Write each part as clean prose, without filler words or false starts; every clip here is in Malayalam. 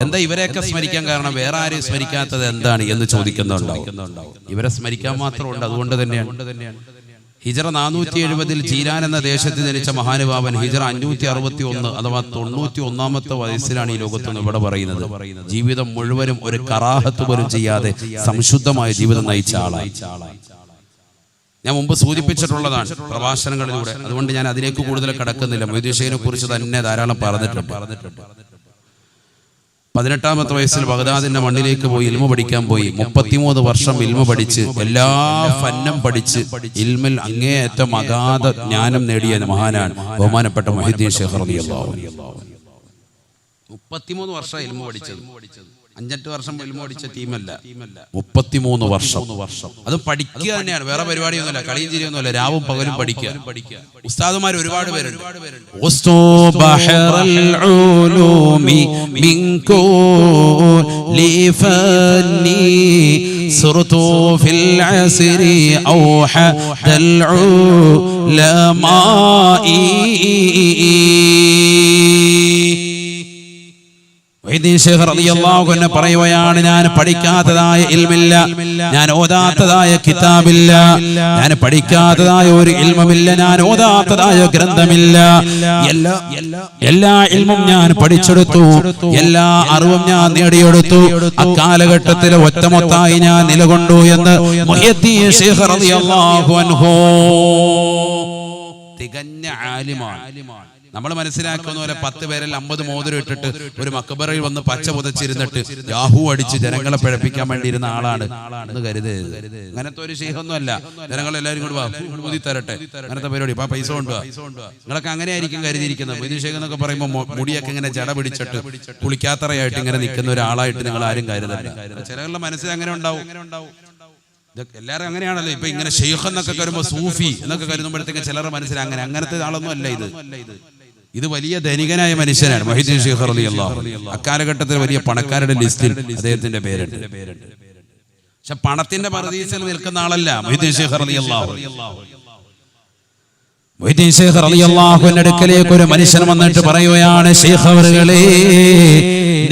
എന്താ ഇവരെയൊക്കെ സ്മരിക്കാൻ കാരണം? വേറെ ആരെയും സ്മരിക്കാത്തത് എന്താണ് എന്ന് ചോദിക്കുന്നുണ്ടാവും. ഇവരെ സ്മരിക്കാൻ മാത്രമുണ്ട്. അതുകൊണ്ട് തന്നെയാണ് ഹിജറ 470 ജീരാൻ എന്ന ദേശത്ത് ജനിച്ച മഹാനുഭാവൻ ഹിജറ 561 അഥവാ 91ാമത്തെ വയസ്സിലാണ് ഈ ലോകത്തുനിന്ന് ഇവിടെ പറയുന്നത്. ജീവിതം മുഴുവനും ഒരു കറാഹത്ത് പോലും ചെയ്യാതെ സംശുദ്ധമായ ജീവിതം നയിച്ച ആളായി. ഞാൻ മുമ്പ് സൂചിപ്പിച്ചിട്ടുള്ളതാണ് പ്രഭാഷണങ്ങളിലൂടെ, അതുകൊണ്ട് ഞാൻ അതിലേക്ക് കൂടുതൽ കടക്കുന്നില്ല. മൊയ്തീൻ ഷെയ്ഖിനെ കുറിച്ച് തന്നെ ധാരാളം പറഞ്ഞിട്ടുണ്ട്. 18ാമത്തെ വയസ്സിൽ ബഗ്ദാദിന്റെ മണ്ണിലേക്ക് പോയി ഇൽമ പഠിക്കാൻ പോയി. 33 വർഷം ഇൽമ പഠിച്ച് എല്ലാ ഫന്നും പഠിച്ച് ഇൽമിൽ അങ്ങേയറ്റം അഗാധ ജ്ഞാനം നേടിയ മഹാനാണ് ബഹുമാനപ്പെട്ട മുഹീദ്ദീൻ ഷെയ്ഖ് റളിയല്ലാഹു അൻഹു. 33 വർഷം ഇൽമ പഠിച്ചത്. 5-8 വർഷം ഇൽമ പഠിച്ച ടീമല്ല, 33 വർഷം. അത് പഠിക്കുക തന്നെയാണ്, വേറെ പരിപാടിയൊന്നുമില്ല, കളിയും ചിരിയൊന്നുമില്ല, രാവും പകലും പഠിക്കുക. ഉസ്താദുമാർ ഒരുപാട് പേരുണ്ട്. പറയുകയാണ്, ഞാൻ പഠിക്കാത്തതായ ഇൽമില്ല, ഞാൻ ഓതാത്തതായ കിതാബില്ല, ഞാൻ പഠിക്കാത്തതായ ഒരു ഇൽമുമില്ല, ഞാൻ ഓതാത്തതായ ഗ്രന്ഥമില്ല. എല്ലാ ഇൽമും ഞാൻ പഠിച്ചെടുത്തു, എല്ലാ അറിവും ഞാൻ നേടിയെടുത്തു. അക്കാലഘട്ടത്തിൽ ഒറ്റമൊത്തായി ഞാൻ നിലകൊണ്ടു എന്ന് മുഹീദ്ദീൻ ഷെയ്ഖ് റളിയല്ലാഹു അൻഹു തികഞ്ഞ ആലിമാണ്. നമ്മൾ മനസ്സിലാക്കുന്ന പോലെ 10 പേരിൽ 50 മോതിരം ഇട്ടിട്ട് ഒരു മക്ബറയിൽ വന്ന് പച്ച പുതച്ചിരുന്നിട്ട് യാഹൂ അടിച്ച് ജനങ്ങളെ പിഴപ്പിക്കാൻ വേണ്ടി ഇരുന്ന ആളാണ് എന്ന് കരുതരുത്. അങ്ങനത്തെ ഒരു ശൈഖൊന്നും അല്ല. ജനങ്ങളെല്ലാവരും കൊണ്ട് ഊതി തരട്ടെ, അങ്ങനത്തെ പരിപാടി. ഇപ്പൊ പൈസ കൊണ്ടുവാ, നിങ്ങളൊക്കെ അങ്ങനെ ആയിരിക്കും കരുതിയിരിക്കുന്നത്. മൊയ്തീൻ ഷെയ്ഖ് എന്നൊക്കെ പറയുമ്പോൾ മുടിയൊക്കെ ഇങ്ങനെ ജട പിടിച്ചിട്ട് കുളിക്കാത്തറയായിട്ട് ഇങ്ങനെ നിൽക്കുന്ന ഒരാളായിട്ട് നിങ്ങൾ ആരും കരുതല്ല. ചിലരുടെ മനസ്സിൽ അങ്ങനെ ഉണ്ടാവും. എല്ലാവരും അങ്ങനെയാണല്ലോ. ഇപ്പൊ ഇങ്ങനെ ഷെയ്ഖ് എന്നൊക്കെ കരുമ്പോ സൂഫി എന്നൊക്കെ കരുതുമ്പോഴത്തേക്ക് ചിലരുടെ മനസ്സിൽ അങ്ങനത്തെ ആളൊന്നും അല്ല ഇത് വലിയ ധനികനായ മനുഷ്യനാണ് മുഹീദ്ദീൻ ഷെയ്ഖ് റളിയല്ലാഹു അൻഹു. അക്കാലഘട്ടത്തിൽ വലിയ പണക്കാരുടെ ലിസ്റ്റിൽ അദ്ദേഹത്തിന്റെ പേരുണ്ട്. പക്ഷെ പണത്തിന്റെ പറുദീസയിൽ നിൽക്കുന്ന ആളല്ല മുഹീദ്ദീൻ ഷെയ്ഖ് റളിയല്ലാഹു അൻഹു. മുഹീദ്ദീൻ ഷെയ്ഖ് റളിയല്ലാഹു അൻഹുവിന്റെ അടുക്കലേക്ക് ഒരു മനുഷ്യൻ വന്നിട്ട് പറയുകയാണ്, ഷെയ്ഖ് അവറുകളെ,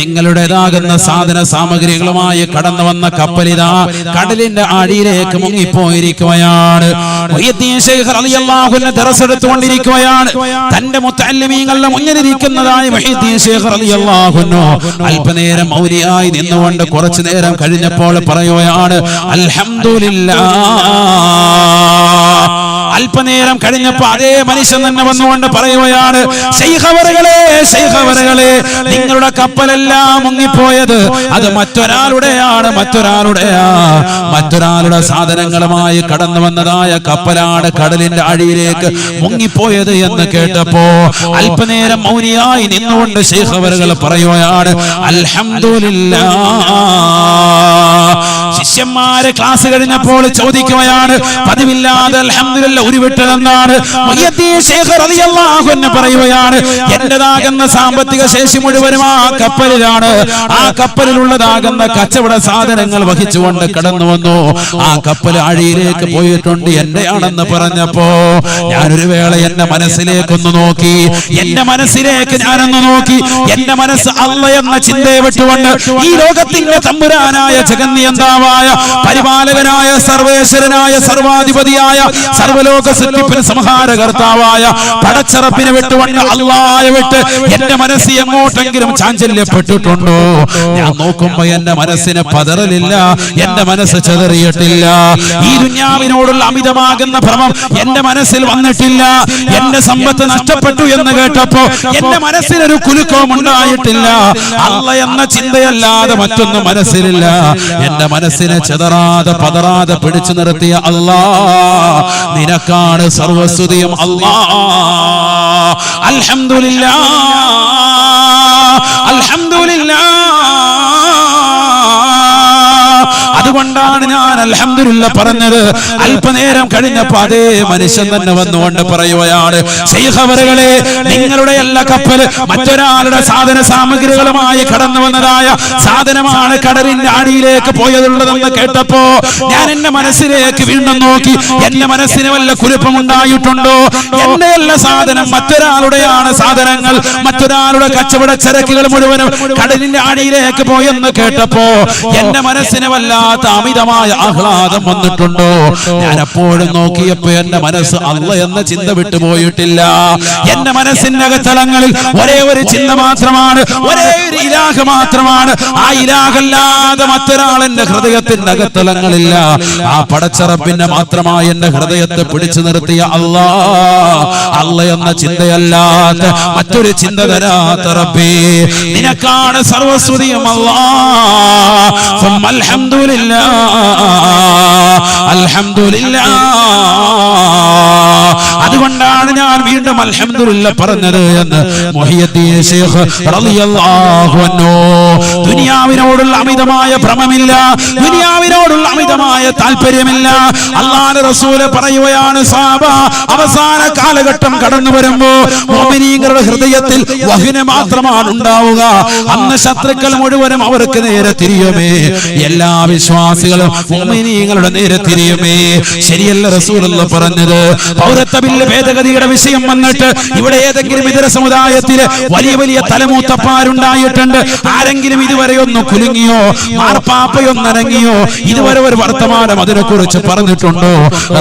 നിങ്ങളുടേതാകുന്ന സാധന സാമഗ്രികളുമായി കടന്നു വന്ന കപ്പലിതാ കടലിന്റെ അടിയിലേക്ക് മുങ്ങിപ്പോയിരിക്കുകയാണ്. മുഹീദ്ദീൻ ഷെയ്ഖ് റളിയല്ലാഹു അൻഹു ദർസ് എടുത്തുകൊണ്ടിരിക്കുകയാണ്. തന്റെ മുത്തഅല്ലിമീങ്ങളുടെ മുന്നിലിരിക്കുന്നതായ മുഹീദ്ദീൻ ഷെയ്ഖ് റളിയല്ലാഹു അൻഹു അല്പനേരം മൗലിയായി നിന്നുകൊണ്ട് കുറച്ചു നേരം കഴിഞ്ഞപ്പോൾ പറയുകയാണ്, അൽഹംദുലില്ലാഹ്. അല്പനേരം കഴിഞ്ഞപ്പോ അതേ മനുഷ്യൻ തന്നെ വന്നുകൊണ്ട് പറയുകയാണ്, ശൈഖ് അവറുകളെ, നിങ്ങളുടെ കപ്പലെല്ലാം മുങ്ങിപ്പോയത് അത് മറ്റൊരാളുടെ സാധനങ്ങളുമായി കടന്നു വന്നതായ കപ്പലാണ് കടലിന്റെ അടിയിലേക്ക് മുങ്ങിപ്പോയത് എന്ന് കേട്ടപ്പോ അല്പനേരം മൗനിയായി നിന്നുകൊണ്ട് ശൈഖ് അവറുകൾ പറയുകയാണ്, അൽഹംദുലില്ലാഹ്. ശിഷ്യന്മാരെ ക്ലാസ് കഴിഞ്ഞപ്പോൾ ചോദിക്കുകയാണ്, പതിവില്ലാതെ അൽഹംദുലില്ലാഹ് ഉരുവിട്ടതെന്നാണ്? മുഹീദ്ദീൻ ഷെയ്ഖ് റളിയല്ലാഹു അൻഹു പറയുകയാണ്, എന്റേതാകുന്ന സാമ്പത്തിക ശേഷി മുഴുവനും ആ കപ്പലിലാണ്. ആ കപ്പലിലുള്ളതാകുന്ന കച്ചവട സാധനങ്ങൾ വഹിച്ചുകൊണ്ട് കടന്നു വന്നു. ആ കപ്പൽ അഴിയിലേക്ക് പോയിട്ടുണ്ട്, എന്റെയാണെന്ന് പറഞ്ഞപ്പോ ഞാനൊരു വേള എന്റെ മനസ്സിലേക്കൊന്ന് നോക്കി. എന്റെ മനസ്സിലേക്ക് ഞാനൊന്ന് നോക്കി. എന്റെ മനസ്സ് അല്ലാഹ് എന്ന ചിന്തയെ വിട്ടുകൊണ്ട് ഈ ലോകത്തിന്റെ തമ്പുരാനായ ജഗന്നിയന്താവായ പരിപാലകനായ സർവേശ്വരനായ സർവാധിപതിയായ സർവലോക സൃഷ്ടിപ്പിന് സംഹാരകർത്താവായ പടച്ചറപ്പിനെ വിട്ടുകൊണ്ട് അല്ലാഹയെ വിട്ട് എന്റെ മനസ്സ് എങ്ങോട്ടെങ്കിലും ചാഞ്ചല്യപ്പെട്ടിട്ടുണ്ടോ? ഞാൻ നോക്കുമ്പോ എന്റെ മനസ്സിന് പതറലില്ല, എന്റെ മനസ്സ് ചെതറിയിട്ടില്ല. ഈ ദുനിയാവിനോടുള്ള അമിതമാകുന്ന ഭ്രമം എന്റെ മനസ്സിൽ വന്നിട്ടില്ല. എന്റെ സമ്പത്ത് നഷ്ടപ്പെട്ടു എന്ന് കേട്ടപ്പോ എന്റെ മനസ്സിനൊരു കുലുക്കവും ഉണ്ടായിട്ടില്ല. അല്ലാഹ് എന്ന ചിന്തയല്ലാതെ മറ്റൊന്നും മനസ്സിലില്ല. എന്റെ മനസ്സിനെ ചെതറാതെ പതറാതെ പിടിച്ചു നിർത്തിയ അല്ലാഹ്, നിനക്കാണ് സർവസ്തുതിയും അല്ലാഹ്. അൽഹംദുലില്ലാഹ്, അൽഹംദുലില്ലാഹ്. അതുകൊണ്ട് അതുകൊണ്ടാണ് ഞാൻ അൽഹംദുലില്ലാ പറഞ്ഞത്. അല്പനേരം കഴിഞ്ഞപ്പോൾ അതേ മനുഷ്യൻ തന്നെ വന്നുകൊണ്ട് പറയുകയാണ്, ശൈഖ് അവറുകളെ, നിങ്ങളുടെ എല്ലാ കപ്പൽ മറ്റൊരാളുടെ സാധന സാമഗ്രികളുമായി കടന്നു വന്നതായ സാധനമാണ് കടലിന്റെ അടിയിലേക്ക് പോയതുള്ളതെന്ന് കേട്ടപ്പോ ഞാൻ എന്റെ മനസ്സിലേക്ക് വീണ്ടും നോക്കി. എന്റെ മനസ്സിന് വല്ല കുഴപ്പമുണ്ടായിട്ടുണ്ടോ? എന്റെ എല്ലാ സാധനം മറ്റൊരാളുടെയാണ് സാധനങ്ങൾ, മറ്റൊരാളുടെ കച്ചവട ചരക്കുകൾ മുഴുവനും കടലിന്റെ അടിയിലേക്ക് പോയെന്ന് കേട്ടപ്പോ എന്റെ മനസ്സിന് വല്ലാത്ത അമിതമായ ആഹ്ലാദം വന്നിട്ടുണ്ടോ? ഞാൻ എപ്പോഴും നോക്കിയപ്പോ എന്റെ മനസ്സ് അല്ലാഹ് എന്ന ചിന്ത വിട്ടുപോയിട്ടില്ല. എന്റെ മനസ്സിന്റെ അകത്തളങ്ങളിൽ ഒരേ ഒരു ചിന്ത മാത്രമാണ്, ഒരേ ഒരു ഇലാഹ് മാത്രമാണ്. ആ ഇലാഹല്ലാതെ മറ്റൊരാൾ എന്റെ ഹൃദയത്തിന്റെ അകത്തളങ്ങളില്ല. ആ പടച്ചറപ്പിന്റെ മാത്രമായി എന്റെ ഹൃദയത്തെ പിടിച്ചു നിർത്തിയ അല്ലാഹ് എന്ന ചിന്തയല്ലാത്ത മറ്റൊരു ചിന്ത തരാത്ത റബ്ബേ, നിനക്കാണ് സർവസ്തുതിയും അല്ലാഹ്. അൽഹംദുലില്ലാഹ് അൽഹംദുലില്ലാഹ്. അതുകൊണ്ടാണ് ഞാൻ വീണ്ടും അൽഹംദുലില്ലാ പറഞ്ഞത് എന്ന് മുഹിയുദ്ദീൻ ശൈഖ് റളിയല്ലാഹു അൻഹു. ദുനിയാവിനോടുള്ള അമിതമായ ഭ്രമമില്ല, ദുനിയാവിനോടുള്ള അമിതമായ താല്പര്യമില്ല. അല്ലാഹുവിന്റെ റസൂൽ പറയുകയാണ്, സഹാബ അവസാന കാലഘട്ടം കടന്നു വരുമ്പോ മുഅ്മിനീങ്ങളുടെ ഹൃദയത്തിൽ വഹ്ന മാത്രമാണ് ഉണ്ടാവുക. അന്ന് ശത്രുക്കൾ മുഴുവനും അവർക്ക് നേരെ തിരിയുമേ, എല്ലാ വിശ്വാസികളും മുഅ്മിനീങ്ങളുടെ നേരെ തിരിയുമേ. ശരിയല്ല റസൂലുള്ളാഹി പറഞ്ഞത്? പൗരത്വ ബില്ല് ഭേദഗതിയുടെ വിഷയം വന്നിട്ട് ഇവിടെ ഏതെങ്കിലും ഇതര സമുദായത്തില് വലിയ വലിയ തലമൂത്തപ്പാരുണ്ടായിട്ടുണ്ട്. ആരെങ്കിലും ഇതുവരെ ഒന്ന് കുലുങ്ങിയോ, മാർപ്പാപ്പയൊന്നിറങ്ങിയോ, ഇതുവരെ ഒരു വർത്തമാനം അതിനെക്കുറിച്ച് പറഞ്ഞിട്ടുണ്ടോ?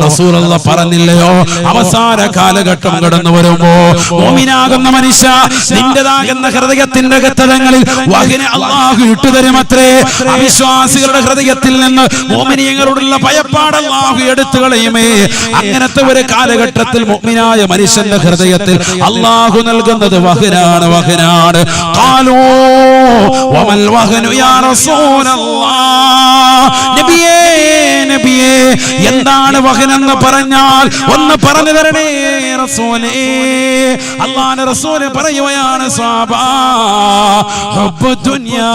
റസൂലുള്ളാഹി പറഞ്ഞില്ലയോ? അവസാന കാലഘട്ടം കടന്നു വരുമ്പോ മുഅ്മിനാകുന്ന മനുഷ്യ, നിന്റേതാകുന്ന ഹൃദയത്തിന്റെ അകത്തളങ്ങളിൽ വഹ്ന അല്ലാഹു ഇട്ടുതരുമത്രേ. അവിശ്വാസികളുടെ ഹൃദയത്തിൽ നിന്ന് മുഅ്മിനീങ്ങളോടുള്ള ഭയപ്പാട് അല്ലാഹു എടുത്തു കളയുമേ. അങ്ങനത്തെ ഒരു കാലഘട്ടത്തിൽ മുഅ്മിനായ മനുഷ്യന്റെ ഹൃദയത്തിൽ അല്ലാഹു നൽകുന്നത് വഹ്നാണ്, വഹ്നാണ്. ഖാലൂ വമൽ വഹ്നു യാ റസൂലല്ലാഹ്. നബിയേ, നബിയേ, എന്താണ് വഹ്നെന്ന് പറഞ്ഞാൽ ഒന്ന് പറഞ്ഞു തരണേ റസൂലേ. അല്ലാഹുവിന്റെ റസൂൽ പറയുകയാണ്, സ്വഹാബാ ഹുബ്ബു ദുനിയാ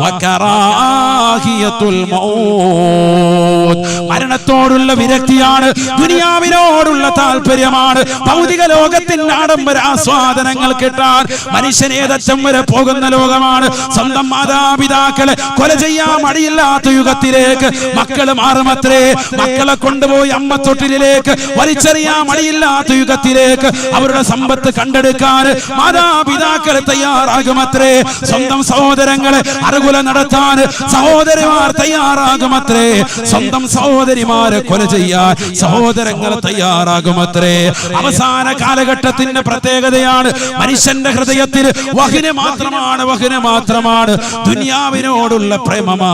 വകറാഹിയത്തുൽ മൗത്ത്. മരണത്തോടുള്ള വിരക്തിയാണ്, ദുനിയാവിനോടുള്ള താല്പര്യമാണ്. ഭൗതിക ലോകത്തിന്റെ ആഡംബര ആസ്വാദനങ്ങൾ കിട്ടാൻ മനുഷ്യൻ ഏതറ്റം വരെ പോകുന്ന ലോകമാണ്. സ്വന്തം മാതാപിതാക്കളെ കൊല ചെയ്യാൻ മടിയില്ലാത്ത യുഗത്തിലേക്ക് മക്കള് മാറുമത്രേ. മക്കളെ കൊണ്ടുപോയി അമ്മത്തൊട്ടിലേക്ക് വലിച്ചെറിയാൻ മടിയില്ലാത്ത യുഗത്തിലേക്ക് അവരുടെ സമ്പത്ത് കണ്ടെടുക്കാൻ മാതാപിതാക്കൾ തയ്യാറാകുമത്രേ. സ്വന്തം സഹോദരങ്ങളെ അറുകുല നടത്താൻ സഹോദരിമാർ തയ്യാറാകുമത്രേ. സ്വന്തം സഹോദരിമാരെ കൊല ചെയ്യാൻ സഹോദരങ്ങൾ തയ്യാറാകുമത്രേ. അവസാന കാലഘട്ടത്തിന്റെ പ്രത്യേകതയാണ് മനുഷ്യന്റെ ഹൃദയത്തിൽ വഹ്ന മാത്രമാണ്, വഹ്ന മാത്രമാണ്. ദുനിയാവിനോടുള്ള പ്രേമമാ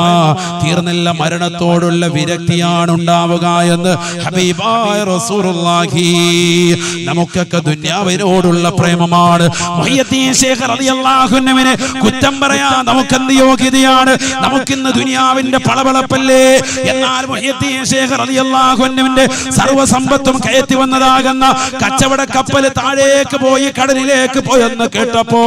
തീർന്നില്ല, മരണത്തോടുള്ള വിരക്തിയാണ് ഉണ്ടാവുക എന്ന് ഹബീബായ റസൂലുള്ളാഹി. നമുക്കൊക്കെ ദുനിയാവിനോടുള്ള പ്രേമമാണ്. മുഹയ്യിദ്ദീൻ ശൈഖ് റളിയല്ലാഹു അൻഹുവിനെ കുറ്റം പറയാൻ നമുക്കെന്ത് യോഗ്യതയാണ്? നമുക്കിന്ന് ദുനിയാവിന്റെ പളപളപ്പല്ലേ. എന്നാൽ മുഹയ്യിദ്ദീൻ ശൈഖ് റളിയല്ലാഹു അൻഹുവിന്റെ സർവ്വസമ്പത്തും കയറ്റി വന്നതാകുന്ന കച്ചവട കപ്പൽ താഴേക്ക് പോയി കടലിലേക്ക് പോയെന്ന് കേട്ടപ്പോ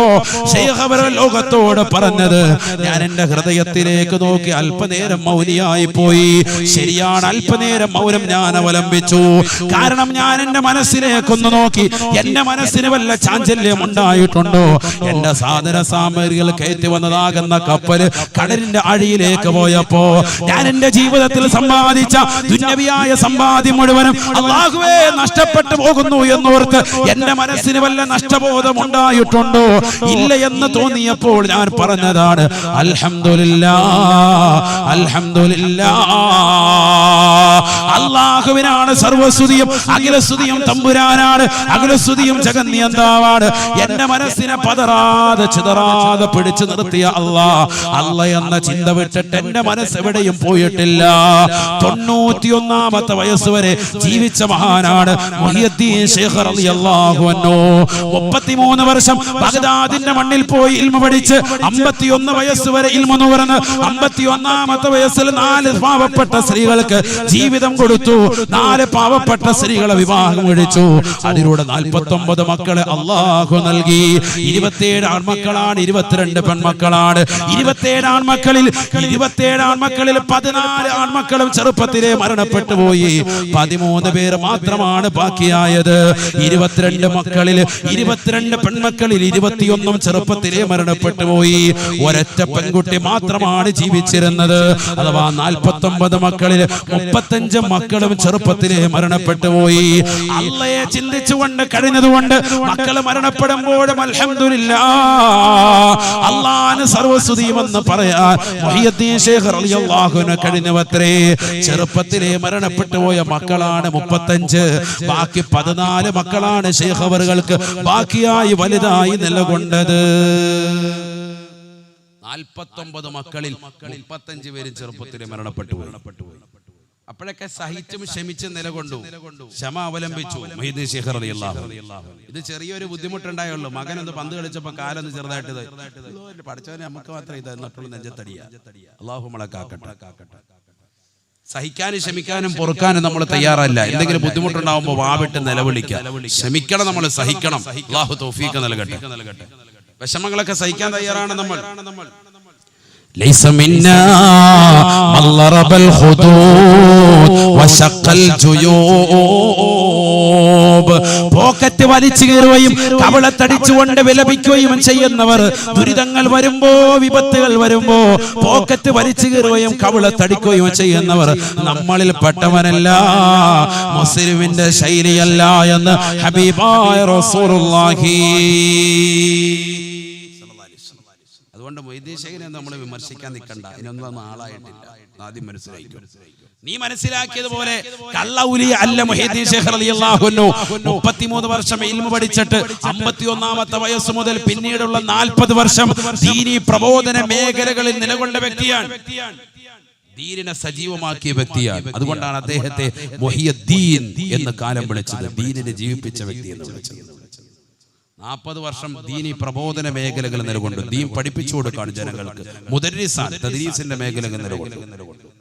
ശൈഖ് അവർ ലോകത്തോട് പറഞ്ഞത്, ഞാൻ എന്റെ ഹൃദയത്തിലേക്ക് നോക്കി അല്പനേരം മൗനിയായി പോയി. ശരിയാണ്, അല്പനേരം മൗനം ഞാൻ അവലംബിച്ചു. കാരണം ഞാൻ എന്റെ മനസ്സിലേക്കൊന്ന് നോക്കി. എന്റെ മനസ്സിന് വല്ല ചാഞ്ചല്യം ഉണ്ടായിട്ടുണ്ടോ? എന്റെ സാധന സാമഗ്രികൾ കയറ്റി വന്നതാകുന്ന കപ്പല് കടലിന്റെ അടിയിലേക്ക് പോയപ്പോ ഞാൻ എന്റെ ജീവിതത്തിൽ സമ്പാദിച്ച ദുന്യവിയായ സമ്പാദ്യം മുഴുവനും അല്ലാഹുവേ നഷ്ടപ്പെട്ടു പോകുന്നു എന്നോർത്ത് എന്റെ മനസ്സിന് വല്ല നഷ്ടബോധം ഉണ്ടായിട്ടുണ്ടോ? ഇല്ല എന്ന് തോന്നിയപ്പോൾ ഞാൻ പറഞ്ഞതാണ്, അൽഹംദുലില്ലാഹ് അൽഹംദുലില്ലാഹ്. അല്ലാഹുവിനാണ് സർവസ്തുതിയും, അഖിലസ്തുതിയും തമ്പുരാനാണ്, അഖിലസ്തുതിയും ജഗന്നിയന്താവാണ്. എന്റെ മനസ്സിനെ പതറാതെ ചിതറാതെ പിടിച്ചു നിർത്തിയ അല്ലാഹ് എന്ന ചിന്ത വിട്ടിട്ട് എന്റെ മനസ്സ് എവിടെയും പോയിട്ടില്ല. 91-ാമത്തെ വയസ്സ് വരെ ജീവിച്ച മഹാനാണ് മുഹയ്യിദ്ദീൻ ശൈഖ് റളിയല്ലാഹു അൻഹു. 33 വർഷം ബഗ്ദാദിന്റെ മണ്ണിൽ പോയി ഇൽമു പഠിച്ച് 51 വയസ്സ് വരെ ഇൽമു നുകർന്ന് 51-ാമത്തെ വയസ്സിൽ 4 പാവപ്പെട്ട സ്ത്രീകൾക്ക് ജീവിതം കൊടുത്തു. 4 പാവപ്പെട്ട സ്ത്രീകളെ വിവാഹം കഴിച്ചു. അതിലൂടെ 49 മക്കളെ അള്ളാഹു നൽകി. 27 ആൺമക്കളാണ്, 22 പെൺമക്കളാണ്. 27 ആൺമക്കളിൽ 14 ആൺമക്കളും ചെറുപ്പത്തിലെ മരണപ്പെട്ടു പോയി. 13 പേര് മാത്രമാണ് ബാക്കിയായത്. 22 മക്കളിൽ 22 പെൺമക്കളിൽ 21 ചെറുപ്പത്തിലെ മരണപ്പെട്ടു പോയി. ഒരൊറ്റ പെൺകുട്ടി മാത്രമാണ് ജീവിച്ചിരുന്നത്. അഥവാ 49 മക്കളിൽ 35 മക്കളും ചെറുപ്പത്തിലെ മരണപ്പെട്ടു പോയി. അള്ളയെ ചിന്തിച്ചുകൊണ്ട് കഴിഞ്ഞതുകൊണ്ട് മക്കൾ മരണപ്പെടുമ്പോഴും അൽഹംദുലില്ലാഹ് അള്ളാഹുവിന് സർവസ്തുതിയുമെന്ന് പറയാൻ മുഹിയുദ്ദീൻ ശൈഖ് റളിയല്ലാഹു അൻഹു കഴിഞ്ഞവത്രേ. ചെറുപ്പത്തിലെ മരണപ്പെട്ടു പോയ മക്കളാണ് 35. ബാക്കി 14 മക്കളാണ് ശൈഖ് അവറുകൾക്ക് ബാക്കിയായി വലുതായി നിലകൊണ്ടത്. 49 മക്കളിൽ 35 പേരും ചെറുപ്പത്തിലെ മരണപ്പെട്ടു പോയി. അപ്പോഴൊക്കെ സഹിച്ചും ക്ഷമിച്ചും നിലകൊണ്ടു, ക്ഷമ അവലംബിച്ചു മുഹീദ്ദീൻ ശൈഖ് റളിയല്ലാഹു അൻഹു. ഇത് ചെറിയൊരു ബുദ്ധിമുട്ടുണ്ടായുള്ളൂ. മകനൊന്ന് പന്ത് കളിച്ചപ്പോൾ കാലൊന്ന് ചെറുതായിട്ട് പഠിച്ചവനെ നമുക്ക് മാത്രം ഇത് എന്നിട്ടുള്ള നെഞ്ചത്തടിയ. അള്ളാഹു നമ്മളെ കാക്കട്ടെ. സഹിക്കാനും ക്ഷമിക്കാനും പൊറുക്കാനും നമ്മൾ തയ്യാറല്ല. എന്തെങ്കിലും ബുദ്ധിമുട്ടുണ്ടാവുമ്പോൾ വാവിട്ട് നിലവിളിക്കുക. ക്ഷമിക്കണം, നമ്മൾ സഹിക്കണം. അള്ളാഹു തൗഫീഖ് നൽകട്ടെ. വിഷമങ്ങളൊക്കെ സഹിക്കാൻ തയ്യാറാണ് നമ്മൾ. ليس منا من ضرب الخدود وشق الجيوب. പോക്കറ്റ് വലിച്ചു കീറുകയും കവളത്തടിച്ചുകൊണ്ട് വിലപിക്കുകയും ചെയ്യുന്നവർ, ദുരിതങ്ങൾ വരുമ്പോ വിപത്തുകൾ വരുമ്പോ പോക്കറ്റ് വലിച്ചു കീറുകയും കവളത്തടിക്കുകയും ചെയ്യുന്നവർ നമ്മളിൽ പെട്ടവനല്ല, മുസ്ലിമിന്റെ ശൈലിയല്ല എന്ന് ഹബീബായ റസൂലുള്ളാഹി. അതുകൊണ്ട് മുഹീദ്ദീൻ ശൈഖിനെ നമ്മൾ വിമർശിക്കാൻ നിൽക്കണ്ട. ഇതിനൊന്നും ആളായിട്ടില്ല. ആദ്യം മനസ്സിലായിക്കോ. നീ മനസ്സിലാക്കിയതുപോലെ കള്ള ഉലി അല്ല മുഹീദ്ദീൻ ശൈഖ് റളിയല്ലാഹു അൻഹു. 33 വർഷം ഇൽമു പഠിച്ചിട്ട് 51ാമത്തെ വയസ്സ് മുതൽ പിന്നീടുള്ള 40 വർഷം ദീനി പ്രബോധന മേഖലകളിൽ നിലകൊണ്ട വ്യക്തിയാണ്. ദീനിനെ സജീവമാക്കിയ വ്യക്തിയാണ്. അതുകൊണ്ടാണ് അദ്ദേഹത്തെ മുഹിയുദ്ദീൻ എന്ന് കാലം വിളിച്ചത്. ദീനിനെ ജീവിപ്പിച്ച വ്യക്തി എന്ന് വിളിച്ചത്. 40 വർഷം ദീനി പ്രബോധന മേഖലകൾ നിലകൊണ്ടു. ദീൻ പഠിപ്പിച്ചു കൊടുക്കാണ് ജനങ്ങൾക്ക്. മുദർരിസാൻ തദ്രീസിന്റെ മേഖലകൾ നിലകൊണ്ടു.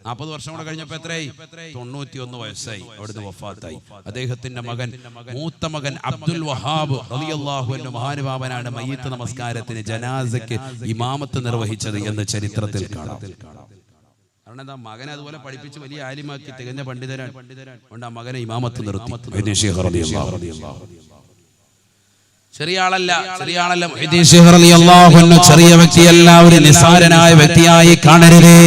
40 വർഷം കൂടെ കഴിഞ്ഞപ്പോൾ എത്രയായി? 91 വയസ്സായി. അവിടുന്ന് വഫാത്തായി. അദ്ദേഹത്തിന്റെ മകൻ, മൂത്ത മകൻ അബ്ദുൽ വഹാബ് റളിയല്ലാഹു അൻഹു മഹാനുഭാവനാണ് മയ്യിത്ത് നമസ്കാരത്തിന് ജനാസയ്ക്ക് ഇമാമത്ത് നിർവഹിച്ചത് എന്ന് ചരിത്രത്തിൽ കാണാം. കാരണം എന്താ, മകനെ അതുപോലെ പഠിപ്പിച്ച് വലിയ ആലിമാക്കി തികഞ്ഞ പണ്ഡിതനാണ്. അതുകൊണ്ട് ആ മകനെ ഇമാമത്ത് നിർത്തി. ചെറിയ ആളല്ല മുഹീദ്ദീൻ ശൈഖ് റളിയല്ലാഹു അൻഹു. ചെറിയ വ്യക്തിയല്ല, ഒരു നിസാരനായ വ്യക്തിയായി കാണരുതേ.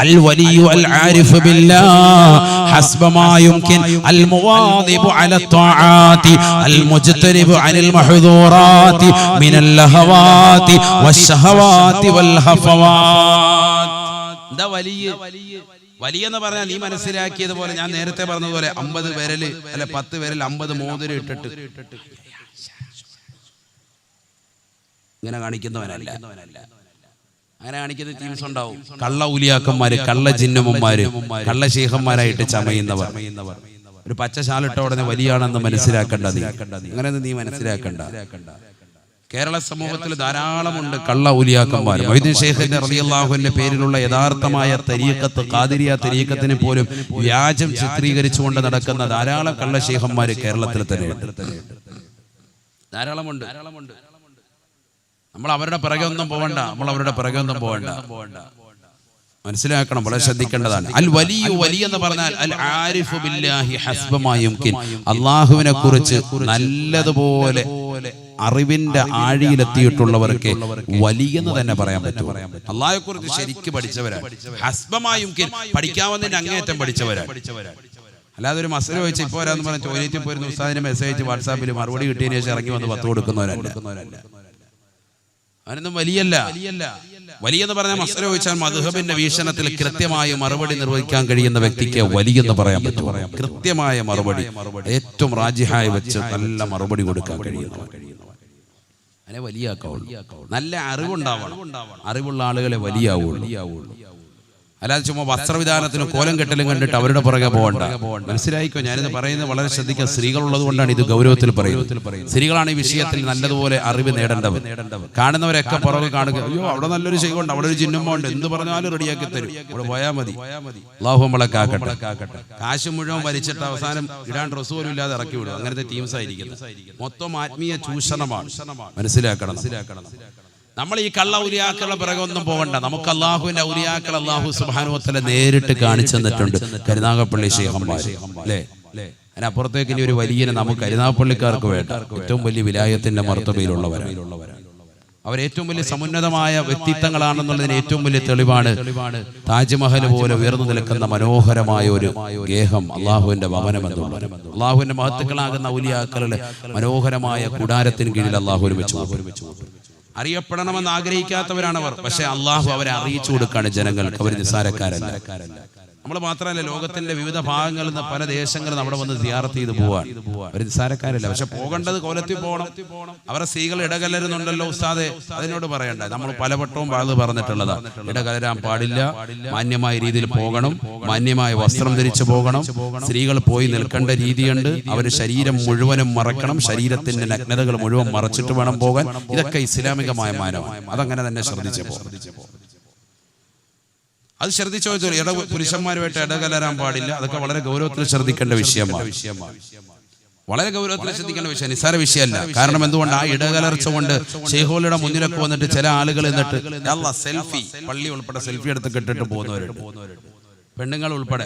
അൽ വലിയു അൽ ആരിഫു ബില്ലാഹ് ഹസ്ബ മാ യുംകിൻ അൽ മുവാദിബു അല ത്വാആതി അൽ മുജ്തനിബു അനിൽ മഹ്ദൂറാതി മിനൽ ലഹവാതി വശഹവാതി വൽ ഹഫവാത്. എന്താ വലിയ എന്ന് പറഞ്ഞാൽ നീ മനസ്സിലാക്കിയതുപോലെ, ഞാൻ നേരത്തെ പറഞ്ഞതുപോലെ 50 വിരല് അല്ല 10 വിരൽ 50 മോതിരം ഇട്ടിട്ട് ഇങ്ങനെ കാണിക്കുന്നവനല്ല. അങ്ങനെ കാണിക്കുന്ന ടീംസ് ഉണ്ടാവും. കള്ള ഉലിയാക്കന്മാര്, കള്ള ജിന്നമ്മമാര്, കള്ള ശൈഖന്മാരായിട്ട് ചമയുന്നവർ. ഒരു പച്ച ശാലിട്ട ഉടനെ വലിയാണെന്ന് മനസ്സിലാക്കണ്ട. അങ്ങനെയൊന്നും നീ മനസ്സിലാക്കണ്ട. കേരള സമൂഹത്തിൽ ധാരാളമുണ്ട് കള്ള ഉലിയാക്കന്മാർ. മുഹീദ്ദീൻ ശൈഖിന്റെ റളിയല്ലാഹു അൻഹുവിന്റെ പേരിലുള്ള യഥാർത്ഥമായ തരീഖത്ത്, ഖാദിരിയ തരീഖത്തിനെ പോലും വ്യാജം ചിത്രീകരിച്ചുകൊണ്ട് നടക്കുന്ന ധാരാളം കള്ള ശൈഖന്മാര് കേരളത്തിൽ തന്നെ ധാരാളമുണ്ട്. നമ്മൾ അവരുടെ പിറകെ ഒന്നും പോകണ്ട. മനസ്സിലാക്കണം, വളരെ ശ്രദ്ധിക്കേണ്ടതാണ്. അൽ വലിയു, വലിയ എന്ന് പറഞ്ഞാൽ അൽ ആരിഫു ബില്ലാഹി ഹസ്ബ മാ യുംകിൻ, അല്ലാഹുവിനെ കുറിച്ച് നല്ലതുപോലെ അറിവിന്റെ ആഴിയിലെത്തിയിട്ടുള്ളവർക്ക് വലിയെന്ന് തന്നെ പറയാൻ പറ്റും. അല്ലാഹുവെ കുറിച്ച് ശരിക്കും പഠിച്ചവരാണ്. ഹസ്ബ മാ യുംകിൻ, പഠിക്കാവുന്നതിന് അങ്ങേയറ്റം പഠിച്ചവരാണ്. അല്ലാതെ ഒരു മസല ചോദിച്ച് ഇപ്പോൾ വരാന്ന് പറഞ്ഞ ടോയ്ലറ്റിൽ പോയിരുന്ന ഉസ്താദിനെ മെസ്സേജ് വാട്സാപ്പിൽ മറുപടി കിട്ടിയതിന് ശേഷം ഇറങ്ങി വന്ന് 10 കൊടുക്കുന്നവരല്ല. അവനൊന്നും വലിയല്ല. വലിയെന്ന് പറഞ്ഞാൽ മസല ചോദിച്ചാൽ മദ്ഹബിന്റെ വീക്ഷണത്തിൽ കൃത്യമായ മറുപടി നിർവഹിക്കാൻ കഴിയുന്ന വ്യക്തിക്ക് വലിയെന്ന് പറയാൻ പറ്റും. കൃത്യമായ മറുപടി, ഏറ്റവും റാജിഹായി വെച്ച് നല്ല മറുപടി കൊടുക്കാൻ കഴിയുന്നു. അതിനെ വലിയാക്കാവുള്ളൂ. നല്ല അറിവുണ്ടാവണം. അറിവുള്ള ആളുകളെ വലിയാവുള്ളൂ. അല്ലാതെ ചുമ്മാ വസ്ത്രവിധാനത്തിനും കോലം കെട്ടലും കണ്ടിട്ട് അവരുടെ പുറകെ പോകണ്ട. മനസ്സിലായിക്കോ, ഞാനിത് പറയുന്നത് വളരെ ശ്രദ്ധിക്കുക. സ്ത്രീകളുള്ളത് കൊണ്ടാണ് ഇത് ഗൗരവത്തിൽ പറയുന്നത്. സ്ത്രീകളാണ് ഈ വിഷയത്തിൽ നല്ലതുപോലെ അറിവ് നേടേണ്ടവർ. കാണുന്നവരൊക്കെ പുറകെ കാണുക, അയ്യോ അവിടെ നല്ലൊരു ശൈഖുണ്ട്, അവിടെ ഒരു ജിന്നുമുണ്ട്, എന്ത് പറഞ്ഞാലും റെഡിയാക്കി തരും, അവിടെ പോയാൽ മതി. അല്ലാഹു നമ്മളെ കാക്കട്ടെ. കാശ് മുഴുവൻ വലിച്ചിട്ട് അവസാനം ഇടാൻ ഡ്രസ്സ് പോലും ഇല്ലാതെ ഇറക്കി വിടും. അങ്ങനത്തെ ടീംസ് ആയിരിക്കുന്നത്. മൊത്തം ആത്മീയ ചൂഷണമാണ്. മനസ്സിലാക്കണം. നമ്മൾ ഈ കള്ള ഔലിയാക്കളുടെ പിറകെ ഒന്നും പോകണ്ട. നമുക്ക് അള്ളാഹുവിന്റെ ഔലിയാക്കൾ അള്ളാഹു സുബ്ഹാനഹു വ തആല നേരിട്ട് കാണിച്ചു തന്നിട്ടുണ്ട്. കരുനാഗപ്പള്ളി ശൈഖന്മാർ അല്ലേ? അതിനപ്പുറത്തേക്ക് ഇനി ഒരു വലിയനെ നമുക്ക് കരുനാഗപ്പള്ളിക്കാർക്ക് വേണ്ട. ഏറ്റവും വലിയ വിലായത്തിന്റെ മർത്തബയിലുള്ളവരാണ്. അവരേറ്റവും വലിയ സമുന്നതമായ വ്യക്തിത്വങ്ങളാണെന്നുള്ളതിന് ഏറ്റവും വലിയ തെളിവാണ് താജ്മഹൽ പോലെ ഉയർന്നു നിൽക്കുന്ന മനോഹരമായ ഒരു ഗേഹം, അള്ളാഹുവിന്റെ ഭവനം എന്നുള്ളത്. അള്ളാഹുവിന്റെ മഹത്തുക്കളാകുന്ന ഔലിയാക്കളുടെ മനോഹരമായ കൂടാരത്തിന് കീഴിൽ അള്ളാഹു വെച്ചു. അറിയപ്പെടണമെന്ന് ആഗ്രഹിക്കാത്തവരാണവർ. പക്ഷെ അള്ളാഹു അവരെ അറിയിച്ചു കൊടുക്കാണ് ജനങ്ങൾക്ക്. അവർ നിസ്സാരക്കാരല്ല. നമ്മൾ മാത്രമല്ല, ലോകത്തിന്റെ വിവിധ ഭാഗങ്ങളിൽ നിന്ന് പല ദേശങ്ങളിൽ അവിടെ വന്ന് സിയാറത്ത് ചെയ്ത് പോവാൻ. അവർ നിസ്സാരക്കാരല്ല. പക്ഷെ പോകേണ്ടത് കോലത്തിൽ പോകണം. അവരെ സ്ത്രീകൾ ഇടകലരുന്നുണ്ടല്ലോ ഉസ്താദെ, അതിനോട് പറയണ്ട. നമ്മൾ പലവട്ടവും പറഞ്ഞിട്ടുള്ളതാണ്. ഇടകലരാൻ പാടില്ല, മാന്യമായ രീതിയിൽ പോകണം, മാന്യമായ വസ്ത്രം ധരിച്ചു പോകണം. സ്ത്രീകൾ പോയി നിൽക്കേണ്ട രീതിയുണ്ട്. അവർ ശരീരം മുഴുവനും മറക്കണം, ശരീരത്തിന്റെ നഗ്നതകൾ മുഴുവൻ മറച്ചിട്ട് വേണം പോകാൻ. ഇതൊക്കെ ഇസ്ലാമികമായ മാനമാണ്. അതങ്ങനെ തന്നെ ശ്രദ്ധിച്ചപ്പോ അത് ശ്രദ്ധിച്ചോ. പുരുഷന്മാരുമായിട്ട് ഇടകലരാൻ പാടില്ല. അതൊക്കെ വളരെ ഗൗരവത്തിൽ ശ്രദ്ധിക്കേണ്ട വിഷയമാണ്. വളരെ ഗൗരവത്തിൽ ശ്രദ്ധിക്കേണ്ട വിഷയം, നിസ്സാര വിഷയമല്ല. കാരണം എന്തുകൊണ്ട്? ആ ഇടകലർച്ച കൊണ്ട് ശൈഖുകളുടെ മുന്നിലൊക്കെ വന്നിട്ട് ചില ആളുകൾ എന്നിട്ട് സെൽഫി, പള്ളി ഉൾപ്പെടെ സെൽഫി എടുത്ത് കെട്ടിട്ട് പോകുന്നവരുണ്ട്. പെണ്ണുങ്ങൾ ഉൾപ്പെടെ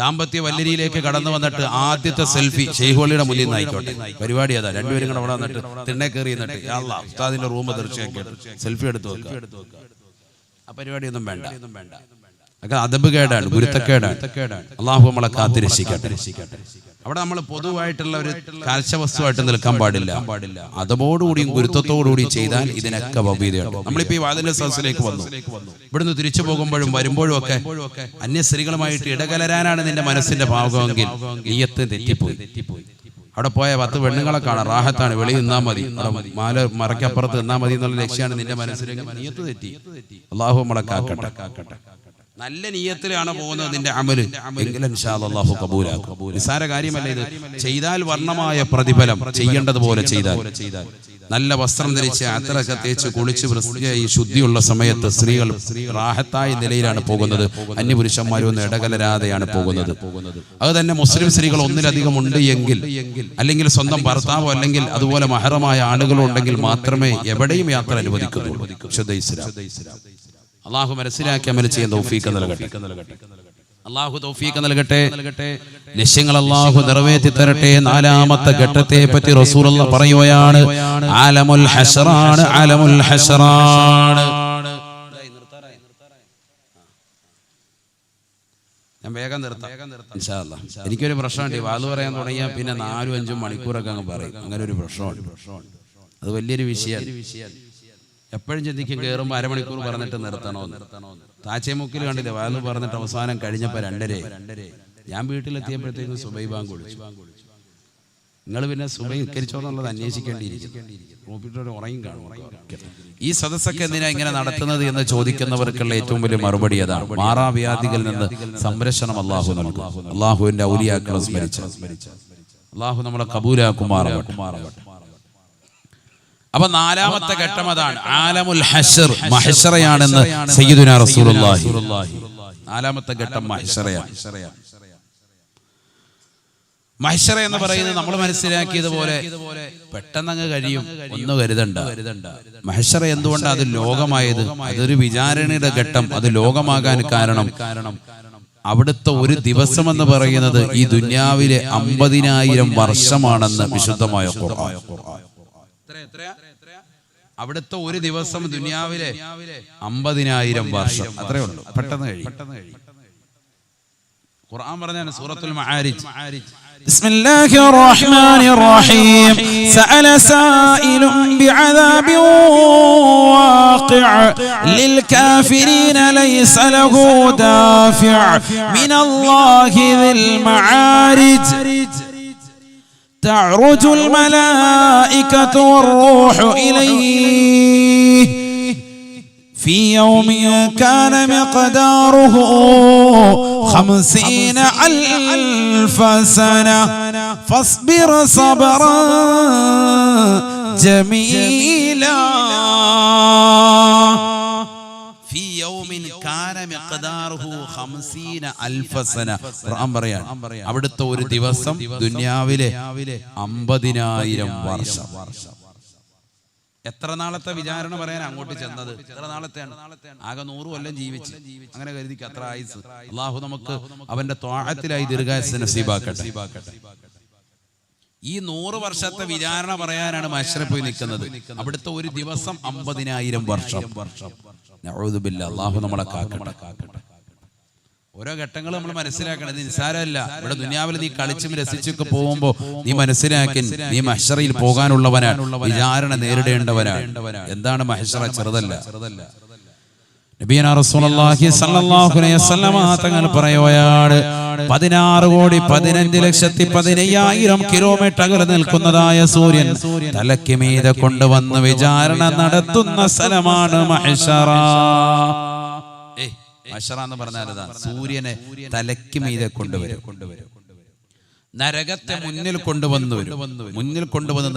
ദാമ്പത്യ വല്ലരിയിലേക്ക് കടന്നു വന്നിട്ട് ആദ്യത്തെ സെൽഫി ശൈഖുകളുടെ മുന്നിൽ നിന്നായിക്കോട്ടെ. പരിപാടി അതാ. രണ്ടുപേരും കൂടെ അവിടെ വന്നിട്ട് തിണ്ണെ കയറി എന്നിട്ട് ഉസ്താദിന്റെ റൂം തീർച്ചയായിട്ടും സെൽഫി എടുത്ത് വെക്കുക. ആ പരിപാടിയൊന്നും വേണ്ട. അദബ് കേടാണ്, ഗുരുത്തക്കേടാണ്. അള്ളാഹു നമ്മളെ കാത്തിരക്ഷിക്കട്ടെ. അവിടെ നമ്മൾ പൊതുവായിട്ടുള്ള ഒരു കാഴ്ചവസ്തുവായിട്ട് നിൽക്കാൻ പാടില്ല. അതോടുകൂടിയും ഗുരുത്വത്തോടുകൂടിയും ചെയ്താൽ ഇതിനൊക്കെ ഭവ്യതയുണ്ട്. നമ്മളിപ്പോ ഈ വാതിലിന്റെ സദസ്സിലേക്ക് വന്നു. ഇവിടുന്ന് തിരിച്ചു പോകുമ്പോഴും വരുമ്പോഴും ഒക്കെ അന്യ സ്ത്രീകളുമായിട്ട് ഇടകലരാനാണ് നിന്റെ മനസ്സിന്റെ ഭാവമെങ്കിൽ നിയ്യത്ത് തെറ്റിപ്പോയി. അവിടെ പോയ 10 പെണ്ണുങ്ങളെ കാണാം, റാഹത്താണ്, വെളിയിൽ നിന്നാ മതി, മാല മറക്കപ്പുറത്ത് നിന്നാ മതി എന്നുള്ള ലക്ഷ്യമാണ് നിന്റെ മനസ്സിലേക്ക്. നിയ്യത്ത് തെറ്റി. അള്ളാഹു നമ്മളെ കാക്കട്ടെ. നല്ല നിയ്യത്തിലാണ് പോകുന്നത് നിന്റെ അമല് എങ്കിൽ ഇൻഷാ അല്ലാഹ് അല്ലാഹു കബൂലാക്കും. നിസ്സാര കാര്യമല്ല ഇത്. ചെയ്താൽ വർണ്ണമായ പ്രതിഫലം, ചെയ്യേണ്ടതുപോലെ ചെയ്താൽ. നല്ല വസ്ത്രം ധരിച്ച് അത്തറൊക്കെ തേച്ച് കുളിച്ച് വൃത്തിയായി ശുദ്ധിയുള്ള സമയത്ത് സ്ത്രീകൾ റാഹത്തായ നിലയിലാണ് പോകുന്നത്. അന്യപുരുഷന്മാരൊന്നും ഇടകലരാതെയാണ് പോകുന്നത്. അത് തന്നെ മുസ്ലിം സ്ത്രീകൾ ഒന്നിലധികം ഉണ്ട് എങ്കിൽ, അല്ലെങ്കിൽ സ്വന്തം ഭർത്താവോ അല്ലെങ്കിൽ അതുപോലെ മഹറമായ ആളുകളോ ഉണ്ടെങ്കിൽ മാത്രമേ എവിടെയും യാത്ര അനുവദിക്കുന്നുള്ളൂ. ശുദ്ധ ഇസ്ലാം. അള്ളാഹു മനസ്സിലാക്കി അമൽ ചെയ്യാൻ തൗഫീഖ് നൽകട്ടെ. അള്ളാഹു തൗഫീഖ് നൽകട്ടെ. ലക്ഷ്യങ്ങൾ അള്ളാഹു നിറവേറ്റി തരട്ടെ. 4ാമത്തെ ഘട്ടത്തെ പറ്റി റസൂലുള്ളാഹി പറയുകയാണ്, ആലമുൽ ഹശ്റാണ്, ആലമുൽ ഹശ്റാണ്. ഞാൻ വേഗം നിർത്താം ഇൻഷാ അല്ലാഹ്. എനിക്കൊരു പ്രശ്നമുണ്ട്. വാദ് പറയാൻ തുടങ്ങിയാൽ പിന്നെ 4-5 മണിക്കൂറൊക്കെ അങ്ങ് പറയും. അങ്ങനെ ഒരു പ്രശ്നമുണ്ട്. അത് വലിയൊരു വിഷയമാണ്. എപ്പോഴും ചിന്തിക്കും കയറുമ്പോൾ അരമണിക്കൂർ പറഞ്ഞിട്ട് നിർത്തണമെന്ന്. താച്ചേമുക്കിൽ കണ്ടില്ലേ, വാല് പറഞ്ഞിട്ട് അവസാനം കഴിഞ്ഞപ്പോൾ 2:30. ഞാൻ വീട്ടിലെത്തിയപ്പോഴത്തേക്കും സുബൈ ബാങ്ക് വിളിച്ചു. നിങ്ങൾ പിന്നെ സുബൈ നിസ്കരിച്ചോന്നുള്ളത് അന്വേഷിക്കേണ്ടിയിരിക്കും. ഉറങ്ങി കാണും. ഈ സദസ്സൊക്കെ എന്തിനാ ഇങ്ങനെ നടത്തുന്നത് എന്ന് ചോദിക്കുന്നവർക്കുള്ള ഏറ്റവും വലിയ മറുപടി അതാണ്. മാറാവ്യാധികളിൽ നിന്ന് സംരക്ഷണം അള്ളാഹു നൽകും. അള്ളാഹുവിന്റെ ഔലിയാക്കളെ സ്മരിച്ച് അള്ളാഹു നമ്മളെ കബൂലാക്കുമാറാവട്ടെ. അപ്പൊ 4ാമത്തെ ഘട്ടം അതാണ്, ആലമുൽ ഹശ്ർ, മഹ്ശറയാണെന്ന് സയ്യിദുനാ റസൂലുള്ളാഹി. 4ാമത്തെ ഘട്ടം മഹ്ശറയാണ്. മഹ്ശറ എന്ന് പറയുന്നത് നമ്മൾ മനസ്സിലാക്കിയതുപോലെ പെട്ടെന്നങ്ങ് കഴിയും ഒന്നും കരുതണ്ട. മഹ്ശറ എന്തുകൊണ്ടാണ് അത് ലോകമായത്? അതൊരു വിചാരണയുടെ ഘട്ടം. അത് ലോകമാകാൻ കാരണം അവിടുത്തെ ഒരു ദിവസം എന്ന് പറയുന്നത് ഈ ദുനിയാവിലെ 50,000 വർഷമാണെന്ന് വിശുദ്ധമായ ഖുർആൻ. അവിടുത്തെ ഒരു ദിവസം ദുനിയാവിലെ 50,000 വർഷം, അത്രേ ഉള്ളൂ. പെട്ടെന്ന് കഴിയും. ഖുർആൻ പറഞ്ഞാണ് സൂറത്തുൽ മആരിജ്, ബിസ്മില്ലാഹിർ റഹ്മാനിർ റഹീം, സഅല സായിലും ബിഅദാബിൻ വാഖിഅ ലിൽ കാഫിരീന ലൈസ ലഹു ദാഫിഅ മിനല്ലാഹി ദിൽ മആരിജ് تعرج الملائكة والروح إليه في يوم كان مقداره 50,000 سنة فاصبر صبرا جميلا. في يوم كان مقداره 50,000 سنة. ഖുർആൻ പറയാണ് അവിടുത്തെ ഒരു ദിവസം ദുനിയാവിലെ 50,000 വർഷം. എത്ര നാളത്തെ വിചാരണ പറയാൻ അങ്ങോട്ട് ചെന്നത്? എത്ര നാളത്തെയാണ്? ആകെ 100 കൊല്ലം ജീവിച്ച്, അങ്ങനെ കരുതിക്ക് അത്ര ആയുസ്. അള്ളാഹു നമുക്ക് അവന്റെ ത്വാഅത്തിലായി ദീർഘായുസ്സ് നസീബാക്കട്ടെ. ഈ 100 വർഷത്തെ വിചാരണ പറയാനാണ് മഹ്ശറിൽ പോയി നിൽക്കുന്നത്. അവിടുത്തെ ഒരു ദിവസം 50,000 വർഷം. നഊദു ബില്ലാഹ്, അള്ളാഹു നമ്മളെ കാക്കട്ടെ. ഓരോ ഘട്ടങ്ങൾ നമ്മൾ മനസ്സിലാക്കണം. ഇത് നിസ്സാരമല്ല. ഇവിടെ ദുനിയാവിൽ നീ കളിച്ചും രസിച്ചൊക്കെ പോകുമ്പോ നീ മനസ്സിലാക്കി നീ മഹ്ശറിൽ പോകാനുള്ളവനാണ്, വിചാരണ നേരിടേണ്ടവനാണ്. എന്താണ് മഹ്ശറ? ചെറുതല്ല. നബിയനാ റസൂലുള്ളാഹി സ്വല്ലല്ലാഹു അലൈഹി വസല്ലമ തങ്ങൾ പറയുകയാണ്, 16,15,15,000 കിലോമീറ്റർ അകലെ നിൽക്കുന്നതായ സൂര്യൻ തലയ്ക്ക് മീതെ കൊണ്ടുവന്ന് വിചാരണ നടത്തുന്ന സ്ഥലമാണ് മഹ്ശറ. മഹ്ശറ എന്ന് പറഞ്ഞാൽ സൂര്യനെ തലയ്ക്ക് മീതെ കൊണ്ടുവരും. നരകത്തെ മുന്നിൽ കൊണ്ടുവന്ന്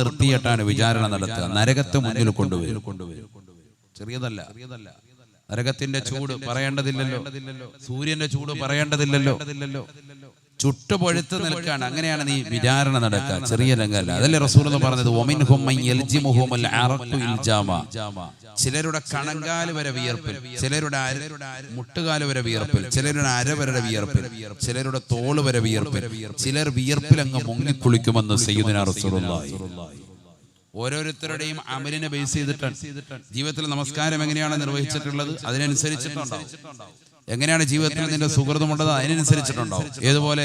നിർത്തിയിട്ടാണ് വിചാരണ നടത്തുക. നരകത്തെ മുന്നിൽ കൊണ്ടുവരും. ചെറിയതല്ല. നരകത്തിന്റെ ചൂട് പറയേണ്ടതില്ലല്ലോ, സൂര്യന്റെ ചൂട് പറയേണ്ടതില്ലല്ലോ. ചുട്ടുപൊഴുത്ത് നിൽക്കാണ്. അങ്ങനെയാണ് നീ വിചാരണ നടക്കുക. ചെറിയ രംഗമല്ല. അതല്ലേ റസൂലുള്ളാഹി പറഞ്ഞത്, വമിൻഹും മൻ യൽജിമുഹുൽ അറഖു ഇൽജാമ. ചിലരുടെ കണങ്കാല് വരെ വിയർപ്പിൽ, ചിലരുടെ മുട്ടുകാല് വരെ വിയർപ്പിൽ, ചിലരുടെ അര വരെ വിയർപ്പിൽ, ചിലരുടെ തോള് വരെ വിയർപ്പിൽ, ചിലർ വിയർപ്പിൽ അങ്ങ് മുങ്ങിക്കുളിക്കുമെന്ന് സയ്യിദുനാ റസൂലുള്ളാഹി. ഓരോരുത്തരുടെയും അമലിനെ ബേസ് ചെയ്തിട്ടാണ് ജീവിതത്തിൽ നമസ്കാരം എങ്ങനെയാണ് നിർവഹിച്ചിട്ടുള്ളത് അതിനനുസരിച്ചിട്ടുണ്ടാവും. എങ്ങനെയാണ് ജീവിതത്തിൽ നിന്റെ സുഹൃതമുള്ളത് അതിനനുസരിച്ചിട്ടുണ്ടാവും. ഏതുപോലെ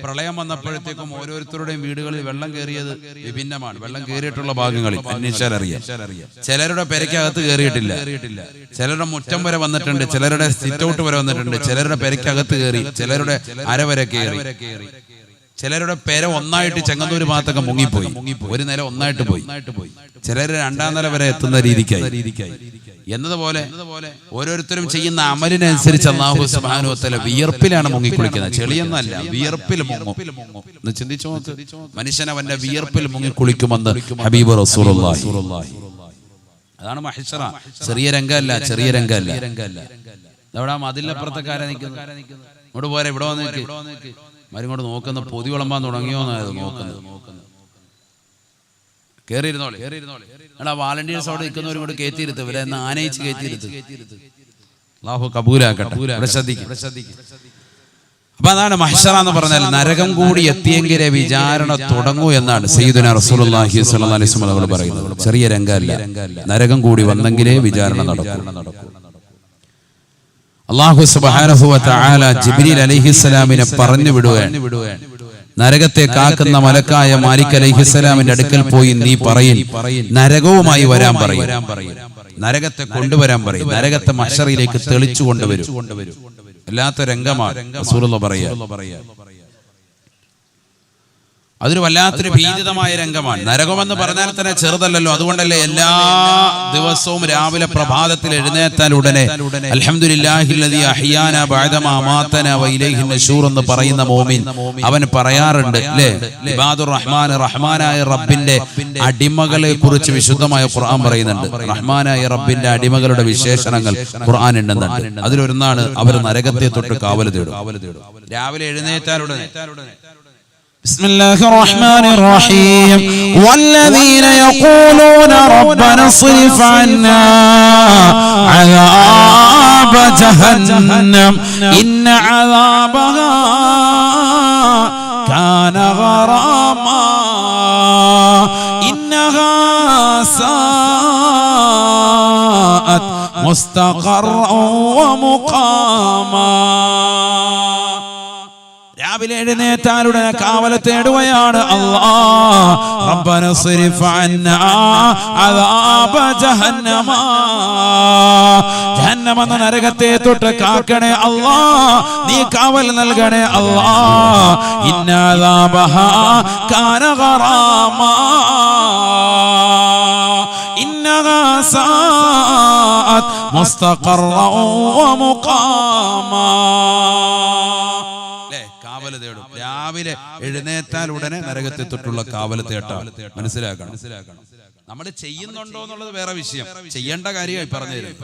പ്രളയം വന്നപ്പോഴത്തേക്കും ഓരോരുത്തരുടെയും വീടുകളിൽ വെള്ളം കയറിയത് വിഭിന്നമാണ്. വെള്ളം കയറിയിട്ടുള്ള ഭാഗങ്ങളിൽ അന്വേഷിച്ചാൽ അറിയാം. ചിലരുടെ പെരയ്ക്കകത്ത് കയറിയിട്ടില്ല, ചിലരുടെ മുറ്റം വരെ വന്നിട്ടുണ്ട്, ചിലരുടെ സിറ്റ് ഔട്ട് വരെ വന്നിട്ടുണ്ട്, ചിലരുടെ പെരയ്ക്കകത്ത് കയറി, ചിലരുടെ അര വരെ കയറി, ചിലരുടെ പെര ഒന്നായിട്ട് ചെങ്ങന്നൂർ ഭാഗത്തൊക്കെ മുങ്ങിപ്പോയി, ഒരു നില ഒന്നായിട്ട് പോയി, ചിലർ 2ാം നില വരെ എത്തുന്ന രീതിക്കായി. എന്നതുപോലെ ഓരോരുത്തരും ചെയ്യുന്ന അമലിനനുസരിച്ച് അല്ലാഹു സുബ്ഹാനഹു വ തആല വിയർപ്പിലാണ് മുങ്ങിക്കുളിക്കുന്നത്. ചെളിയൊന്നല്ല, വിയർപ്പിൽ മുങ്ങും. എന്ന് ചിന്തിച്ചു നോക്ക്. മനുഷ്യൻ അവന്റെ വിയർപ്പിൽ മുങ്ങിക്കുളിക്കുമെന്ന് ഹബീബ് റസൂലുള്ളാഹി. അതാണ് മഹ്ശറ. ചെറിയ രംഗമല്ല. അവിടെ മതിലപ്പുറത്തെക്കാരെ നിൽക്കുന്നത്. ഇങ്ങോട്ട് പോരെ, ഇവിടെ വന്ന് നിൽക്ക്. മരിങ്ങോട്ട് നോക്കുന്ന പൊതി വിളമ്പാൻ തുടങ്ങിയോന്നായത് നോക്കുന്നത്. കേറിയിരുന്നോളെ. എടാ വാളണ്ടിയേഴ്സ് അവിടെ നിൽക്കുന്നവരും കൂടെ കയറ്റിയിരുത്ത്. ഇവരെ ആനയിച്ച് കയറ്റിയിരുത്ത്. അല്ലാഹു കബൂലാക്കട്ടെ. ശ്രദ്ധിക്കും. അപ്പൊ അതാണ് മഹ്ശറ എന്ന് പറഞ്ഞാൽ നരകം കൂടി എത്തിയെങ്കിലേ വിചാരണ തുടങ്ങൂ എന്നാണ് സയ്യിദുനാ റസൂലുള്ളാഹി സ്വല്ലല്ലാഹു അലൈഹി വസല്ലം പറയുന്നത്. ചെറിയ രംഗമല്ല. നരകം കൂടി വന്നെങ്കിലേ വിചാരണ നടക്കൂ. അല്ലാഹു സുബ്ഹാനഹു വ തആല ജിബ്രീൽ അലൈഹിസ്സലാമിനെ പറഞ്ഞു വിടുകയാണ്. നരകത്തെ കാക്കുന്ന മലക്കായ മാലിക് അലൈഹിസ്സലാമിന്റെ അടുക്കൽ പോയി നീ പറയും, നരകവുമായി വരാൻ പറയും, നരകത്തെ കൊണ്ടുവരാൻ പറയും, നരകത്തെ മഹ്ശറിലേക്ക് തെളിച്ചു കൊണ്ടുവരും. വല്ലാത്ത രംഗമാണ് റസൂലുള്ളാഹി പറയുക. അതൊരു വല്ലാത്തൊരു ഭീതിതമായ രംഗമാണ്. നരകമെന്ന് പറഞ്ഞാൽ തന്നെ ചെറുതല്ലല്ലോ. അതുകൊണ്ടല്ലേ എല്ലാ ദിവസവും രാവിലെ പ്രഭാതത്തിൽ എഴുന്നേറ്റാൽ ഉടനെ അൽഹംദുലില്ലാഹില്ലദീ അഹ്യാനാ ബഅദമാ അമാതനാ വ ഇലൈഹി നശൂർ എന്ന് പറയുന്ന മോമിൻ അവൻ പറയാറുണ്ട് അല്ലേ? ഇബാദുർ റഹ്മാൻ, റഹ്മാനായ റബ്ബിന്റെ അടിമകളെ കുറിച്ച് വിശുദ്ധമായ ഖുർആൻ പറയുന്നുണ്ട്. റഹ്മാനായ റബ്ബിന്റെ അടിമകളുടെ വിശേഷണങ്ങൾ ഖുർആൻ എണ്ണുന്നുണ്ട്. അതിലൊന്നാണ് അവർ നരകത്തെ തൊട്ട് കാവൽ തേടും. രാവിലെ എഴുന്നേറ്റാൽ ഉടനെ بسم الله الرحمن الرحيم والذين يقولون ربنا اصرف عنا عذاب جهنم إن عذابها كان غراما إنها ساءت مستقرا ومقاما. രാവിലെ എഴുന്നേറ്റാലുടനെ കാവൽ തേടുകയാണ്. അല്ലാഹ് റബ്ബന സ്രിഫ് അന്നാ അദാബ ജഹന്നമ, ജഹന്നമ എന്ന നരകത്തെ തൊട്ട് കാക്കണേ അല്ലാഹ്, നീ കാവൽ നൽകണേ അല്ലാഹ്. ഇന്ന അദാബഹാ കാന ഗറാമാ ഇന്നഹാ ഇന്നഹാ സാഅത് മുസ്തഖറൻ വമുഖാമാ. കാവല് തേടും. രാവിലെ എഴുന്നേറ്റാൽ ഉടനെ നരകത്തെ തൊട്ടുള്ള കാവല് തേട്ടാൽ മനസ്സിലാക്കണം. നമ്മൾ ചെയ്യുന്നുണ്ടോ എന്നുള്ളത് വേറെ വിഷയം. ചെയ്യേണ്ട കാര്യമായി പറഞ്ഞു തരും,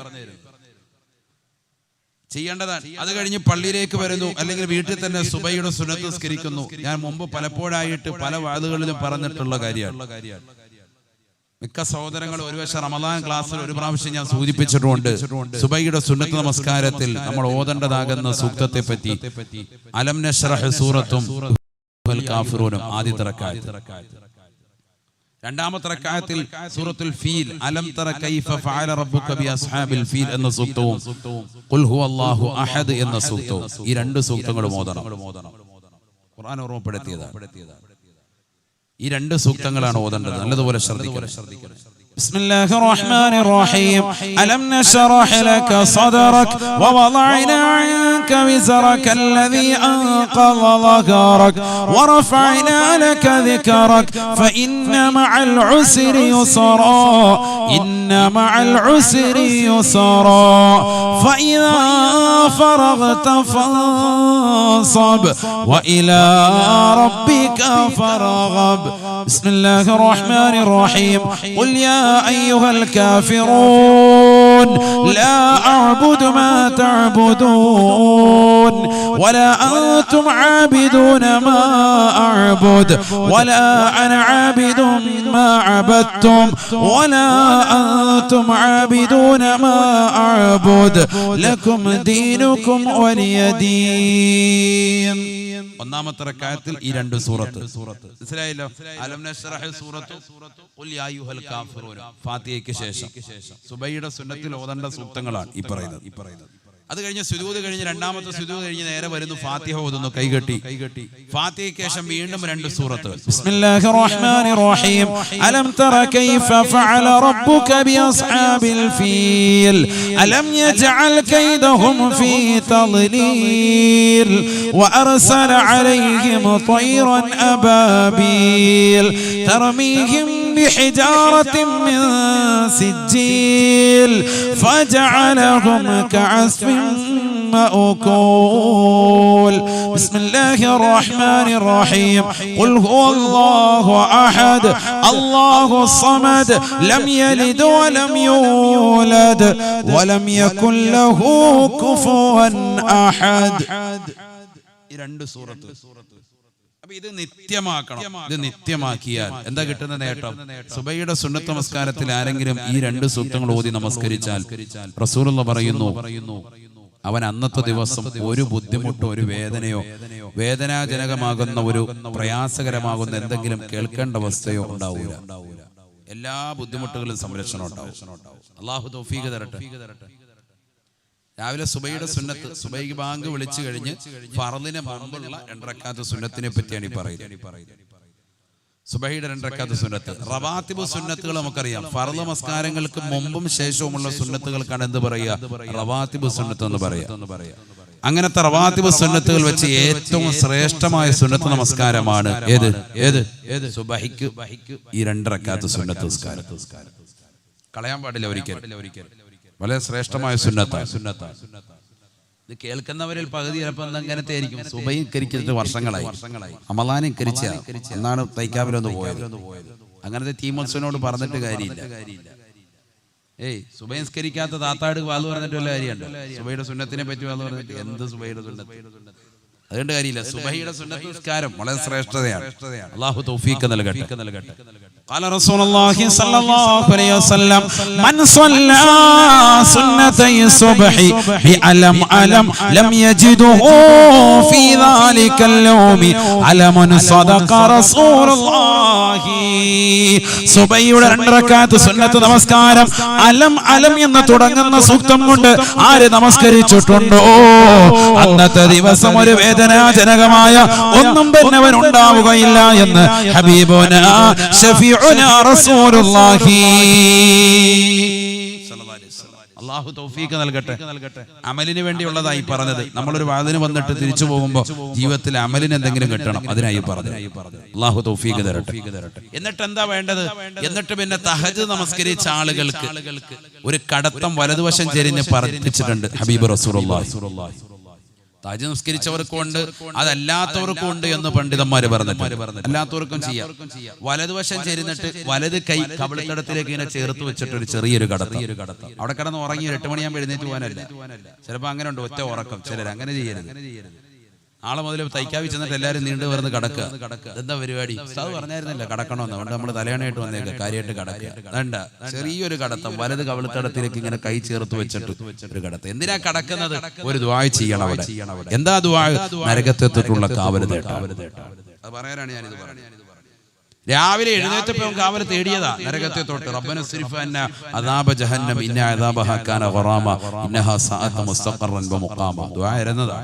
ചെയ്യേണ്ടതാണ്. അത് കഴിഞ്ഞ് പള്ളിയിലേക്ക് വരുന്നു, അല്ലെങ്കിൽ വീട്ടിൽ തന്നെ സുബഹിയുടെ സുന്നത്ത് നിസ്കരിക്കുന്നു. ഞാൻ മുമ്പ് പലപ്പോഴായിട്ട് പല വാതുകളിലും പറഞ്ഞിട്ടുള്ള കാര്യമാണ്. മിക്ക സഹോദരങ്ങൾ ഒരുവശം റമദാൻ ക്ലാസ്സിൽ ഒരു പ്രാവശ്യം ഞാൻ സൂചിപ്പിച്ചിട്ടുണ്ട്. സുബഹിയുടെ സുന്നത്ത് നമസ്കാരത്തിൽ നമ്മൾ ഓതേണ്ടതാകുന്ന സൂക്തത്തെ പറ്റി അലം നശ്റഹ് സൂറത്തും കാഫിറൂനും ആദ്യത്തെ റക്അത്ത്. രണ്ടാമത്തെ റക്അത്തിൽ സൂറത്തുൽ ഫീൽ അലം തറ കൈഫ ഫഅല റബ്ബുക ബി അസ്ഹാബിൽ ഫീൽ എന്ന സൂക്തവും ഖുൽ ഹുവല്ലാഹു അഹദ് എന്ന സൂക്തവും, ഈ രണ്ട് സൂക്തങ്ങളും ഓതണം. ഖുർആൻ ഓർമ്മപ്പെടുത്തിയതാണ്. ഈ രണ്ട് സൂക്തങ്ങളാണ് ഓതേണ്ടത്. നല്ലതുപോലെ ശ്രദ്ധിക്കണം. ബിസ്മില്ലാഹിർ റഹ്മാനിർ റഹീം. അലം നശ്റഹ് ലക സദറക വവളഅനാ അൻക വിസ്റക അല്ലദീ അൻഖള ളഹറക വറഫഅനാ ലക ദിക്റക ഫഇന്ന മഅൽ ഉസ്രി യുസ്റാ ഇന്ന മഅൽ ഉസ്രി യുസ്റാ ഫഇദാ ഫറഗ്ത ഫൻസബ് വഇലാ റബ്ബിക ഫർഗബ്. ബിസ്മില്ലാഹിർ റഹ്മാനിർ റഹീം. ഖുൽ യാ أيها الكافرون لا أعبد ما تعبدون ولا أنتم عابدون ما أعبد ولا أنا عابد ما عبدتم ولا أنتم عابدون ما أعبد لكم دينكم ولي دين. ഒന്നാമത്തെ റക്അത്തിൽ ഈ രണ്ട് സൂറത്ത് മനസ്സിലായല്ലോ. അലം നശ്റഹ് സൂറത്തു ഖുൽ യാ അയ്യുഹൽ കാഫിറൂൻ ഫാത്തിഹയ്ക്ക് ശേഷം സുബഹിയുടെ സുന്നത്തിൽ ഓതേണ്ട സൂക്തങ്ങളാണ് ഈ പറയുന്നത്. അത് കഴിഞ്ഞ് സുജൂദ് കഴിഞ്ഞ് രണ്ടാമത്തെ സുജൂദ് കഴിഞ്ഞ് നേരെ വരുന്നു ഫാത്തിഹ ഓതുന്നു കൈകെട്ടി. ഫാത്തിഹയ്ക്ക് ശേഷം വീണ്ടും രണ്ട് സൂറത്ത്. ബിസ്മില്ലാഹിർ റഹ്മാനിർ റഹീം. അലം തറ കൈഫ ഫഅല റബ്ബുക ബി അസ്ഹാബിൽ ഫീൽ അലം യജ്അൽ കൈദഹും ഫീ തദ്ലീൽ വഅർസല അലൈഹിം طيرا അബാബീൽ തർമീഹിം بحجارة من سجيل فجعلهم كعصف مأكول. بسم الله الرحمن الرحيم. قل هو الله أحد الله الصمد لم يلد ولم يولد ولم يكن له كفوا أحد. ഈ രണ്ട് സൂറത്ത് ഇത് നിത്യമാക്കണം. ഇത് നിത്യമാക്കിയാൽ എന്താ കിട്ടുന്ന നേട്ടം? സുബഹിയുടെ സുന്നത്ത് നമസ്കാരത്തിൽ ആരെങ്കിലും ഈ രണ്ട് സൂക്തങ്ങൾ ഓതി നമസ്കരിച്ചാൽ റസൂലുള്ളാഹി പറയുന്നു, അവൻ അന്നത്തെ ദിവസം ഒരു ബുദ്ധിമുട്ടോ ഒരു വേദനയോ വേദനാജനകമാകുന്ന ഒരു പ്രയാസകരമാകുന്ന എന്തെങ്കിലും കേൾക്കേണ്ട അവസ്ഥയോ ഉണ്ടാവൂല. എല്ലാ ബുദ്ധിമുട്ടുകളിലും സംരക്ഷണം ഉണ്ടാവും. അല്ലാഹു തൗഫീഖ് തരട്ടെ. രാവിലെ സുബഹിയുടെ സുന്നത്ത്, സുബഹിക്ക് ബാങ്ക് വിളിച്ചു കഴിഞ്ഞ് ഫർളിന് മുമ്പുള്ള രണ്ടറക്കാത്ത് സുന്നത്തിനെ പറ്റിയാണ് ഈ പറയുന്നത്. സുബഹിയുടെ രണ്ടറക്കാത്ത് സുന്നത്ത്. റവാത്തിബ് സുന്നത്തുകൾ നമുക്കറിയാം. ഫർള് നമസ്കാരങ്ങൾക്ക് മുമ്പും ശേഷവുമുള്ള സുന്നത്തുകൾക്കാണ് എന്ത് പറയുക? റവാത്തിബ് സുന്നത്ത് എന്ന് പറയാം. അങ്ങനത്തെ റവാത്തിബ് സുന്നത്തുകൾ വെച്ച് ഏറ്റവും ശ്രേഷ്ഠമായ സുന്നത്ത് നമസ്കാരമാണ് ഏത്? ഏത്? സുബഹിക്ക് ഈ രണ്ടറക്കാത്ത് സുന്നത്ത് നമസ്കാരം. കളയാൻ പാടില്ല ഒരിക്കലും. വളരെ ശ്രേഷ്ഠമായ സുന്നത്താണ്. ഇത് കേൾക്കുന്നവരിൽ പകുതി ചിലപ്പോൾ അങ്ങനത്തെ ആയിരിക്കും. സുബഹി കരിച്ചിട്ട് വർഷങ്ങളായി, റമളാനിൽ കരിച്ച എന്നാണ് തൈക്കാവിലൊന്ന് പോയത്. അങ്ങനത്തെ ടീമോത്സവനോട് പറഞ്ഞിട്ട് കാര്യമില്ല. സുബഹി നിസ്കരിക്കാത്ത താത്താട് വാല് പറഞ്ഞിട്ട് വല്ല കാര്യമുണ്ടോ? സുബഹിയുടെ സുന്നത്തിനെ പറ്റി വാല് പറഞ്ഞിട്ട് എന്ത് സുബഹിയുടെ സുന്നത്ത്? അതുകൊണ്ട് കാര്യമില്ല. സുബഹിയുടെ സുന്നത്ത് നിസ്കാരം വളരെ ശ്രേഷ്ഠതയാണ്. അല്ലാഹു തൗഫീഖ് നൽകട്ടെ. قال رسول الله صلى الله عليه وسلم من صلى سنتي الصبح بألم ألم لم يجده في ذلك اليوم ألم صدق رسول الله. സുബഹിയുടെ രണ്ട് റക്അത്ത് സുന്നത്ത് നമസ്കാരം അലം അലം എന്ന് തുടങ്ങുന്ന സൂക്തം കൊണ്ട് ആര് നമസ്കരിച്ചിട്ടുണ്ടോ അന്നത്തെ ദിവസം ഒരു വേദനാജനകമായ ഒന്നും തന്നെ അവൻ ഉണ്ടാവുകയില്ല എന്ന് ഹബീബുനാ ഷഫീഉനാ റസൂലുള്ളാഹി. അള്ളാഹു തൗഫീഖ് നൽകട്ടെ. അമലിന് വേണ്ടിയുള്ളതായി പറഞ്ഞത്. നമ്മളൊരു വാതിന് വന്നിട്ട് തിരിച്ചു പോകുമ്പോൾ ജീവിതത്തിൽ അമലിന് എന്തെങ്കിലും കിട്ടണം, അതിനായി പറഞ്ഞു. അള്ളാഹു തൗഫീഖ് തരട്ടെ. എന്നിട്ട് എന്താ വേണ്ടത്? എന്നിട്ട് പിന്നെ തഹജ്ജുദ് നമസ്കരിച്ച ആളുകൾക്ക് ഒരു കടത്തം വലതുവശം ചെരിഞ്ഞ് പറഞ്ഞിട്ടുണ്ട് ഹബീബ് റസൂലുള്ളാഹി. തഹജ്ജുദ് നമസ്കരിച്ചവർക്കും ഉണ്ട്, അതല്ലാത്തവർക്കും ഉണ്ട് എന്ന് പണ്ഡിതന്മാര് പറഞ്ഞിട്ടുണ്ട്. അല്ലാത്തവർക്കും ചെയ്യാം. വലതുവശം ചേരുന്നിട്ട് വലത് കൈ കവിളിത്തടത്തിലേക്ക് ഇങ്ങനെ ചേർത്ത് വെച്ചിട്ട് ഒരു ചെറിയൊരു കടത്തം. അവിടെ കിടന്ന് ഉറങ്ങി 8 മണിയാകുമ്പോൾ എഴുന്നേറ്റ് പോകാനല്ല. ചിലപ്പോൾ അങ്ങനെ ഉണ്ട്, ഒറ്റ ഉറക്കം. ചിലർ അങ്ങനെ ചെയ്യരുത്. നാളെ മുതൽ തൈക്കാവി ചെന്നിട്ട് എല്ലാവരും നീണ്ടു വരുന്ന കടക്കുക. എന്താ പരിപാടി? ഉസ്താദ് പറഞ്ഞായിരുന്നില്ല കടക്കണമെന്ന്. അതുകൊണ്ട് നമ്മൾ തലയണയായിട്ട് വന്നേക്കുക, കാര്യമായിട്ട് കടക്കുക. വേണ്ട, ചെറിയൊരു കടത്തം വലത് കവിളിത്തടത്തിലേക്ക് ഇങ്ങനെ കൈ ചേർത്ത് വെച്ചിട്ട് ഒരു കടത്തം. എന്തിനാ കടക്കുന്നത്? ഒരു ദുആ ചെയ്യണം അവിടെ. എന്താ ദുആ? നരകത്തെത്തിട്ടുള്ള കാവല് തേട്ടം. അത് പറയാനാണ് ഞാനിത് പറഞ്ഞത്. രാവിലെ എഴുന്നേറ്റപ്പോൾ കാവല് തേടിയതാ നരകത്തെ തൊട്ട്. റബ്ബന സ്രിഫ് അന്നാ അദാബ ജഹന്നം ഇന്ന അദാബഹ കാന ഗറാമ ഇന്നഹാ സഅത മുസ്തഖറൻ വമുഖാമ. ദുആ ഇരുന്നതാ.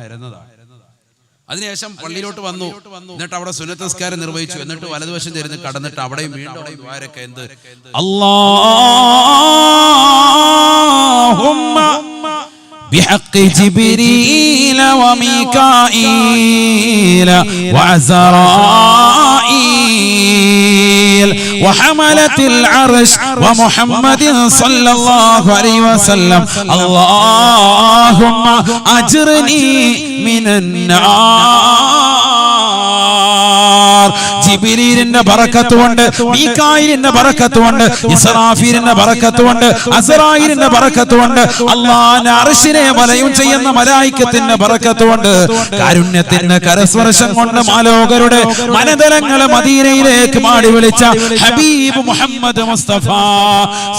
അതിനുശേഷം പള്ളിയിലോട്ട് വന്നു. എന്നിട്ട് അവിടെ സുന്നത്ത് നിസ്കാരം നിർവഹിച്ചു. എന്നിട്ട് വലതുവശം തിരിഞ്ഞ് കടന്നിട്ട് അവിടെയും വീണ്ടും ദ്വാരക്ക എന്ത്? അല്ലാഹുമ്മ بحق جبريل وميكائيل وعزرائيل وحملة العرش ومحمد صلى الله عليه وسلم اللهم أجرني من النار. ജിബ്രീലിന്റെ ബറക്കത്ത് കൊണ്ട്, മീകായിലിന്റെ ബറക്കത്ത് കൊണ്ട്, ഇസ്രാഫീലിന്റെ ബറക്കത്ത് കൊണ്ട്, അസ്റായിലിന്റെ ബറക്കത്ത് കൊണ്ട്, അല്ലാഹുവിന്റെ അർശിനെ വലയം ചെയ്യുന്ന മലായികത്തിന്റെ ബറക്കത്ത് കൊണ്ട്, കാരുണ്യത്തിന്റെ കരസ്പർശം കൊണ്ട് മാലോകരുടെ മനതലങ്ങളെ മദീനയിലേക്ക് മാടി വിളിച്ച ഹബീബ് മുഹമ്മദ് മുസ്തഫ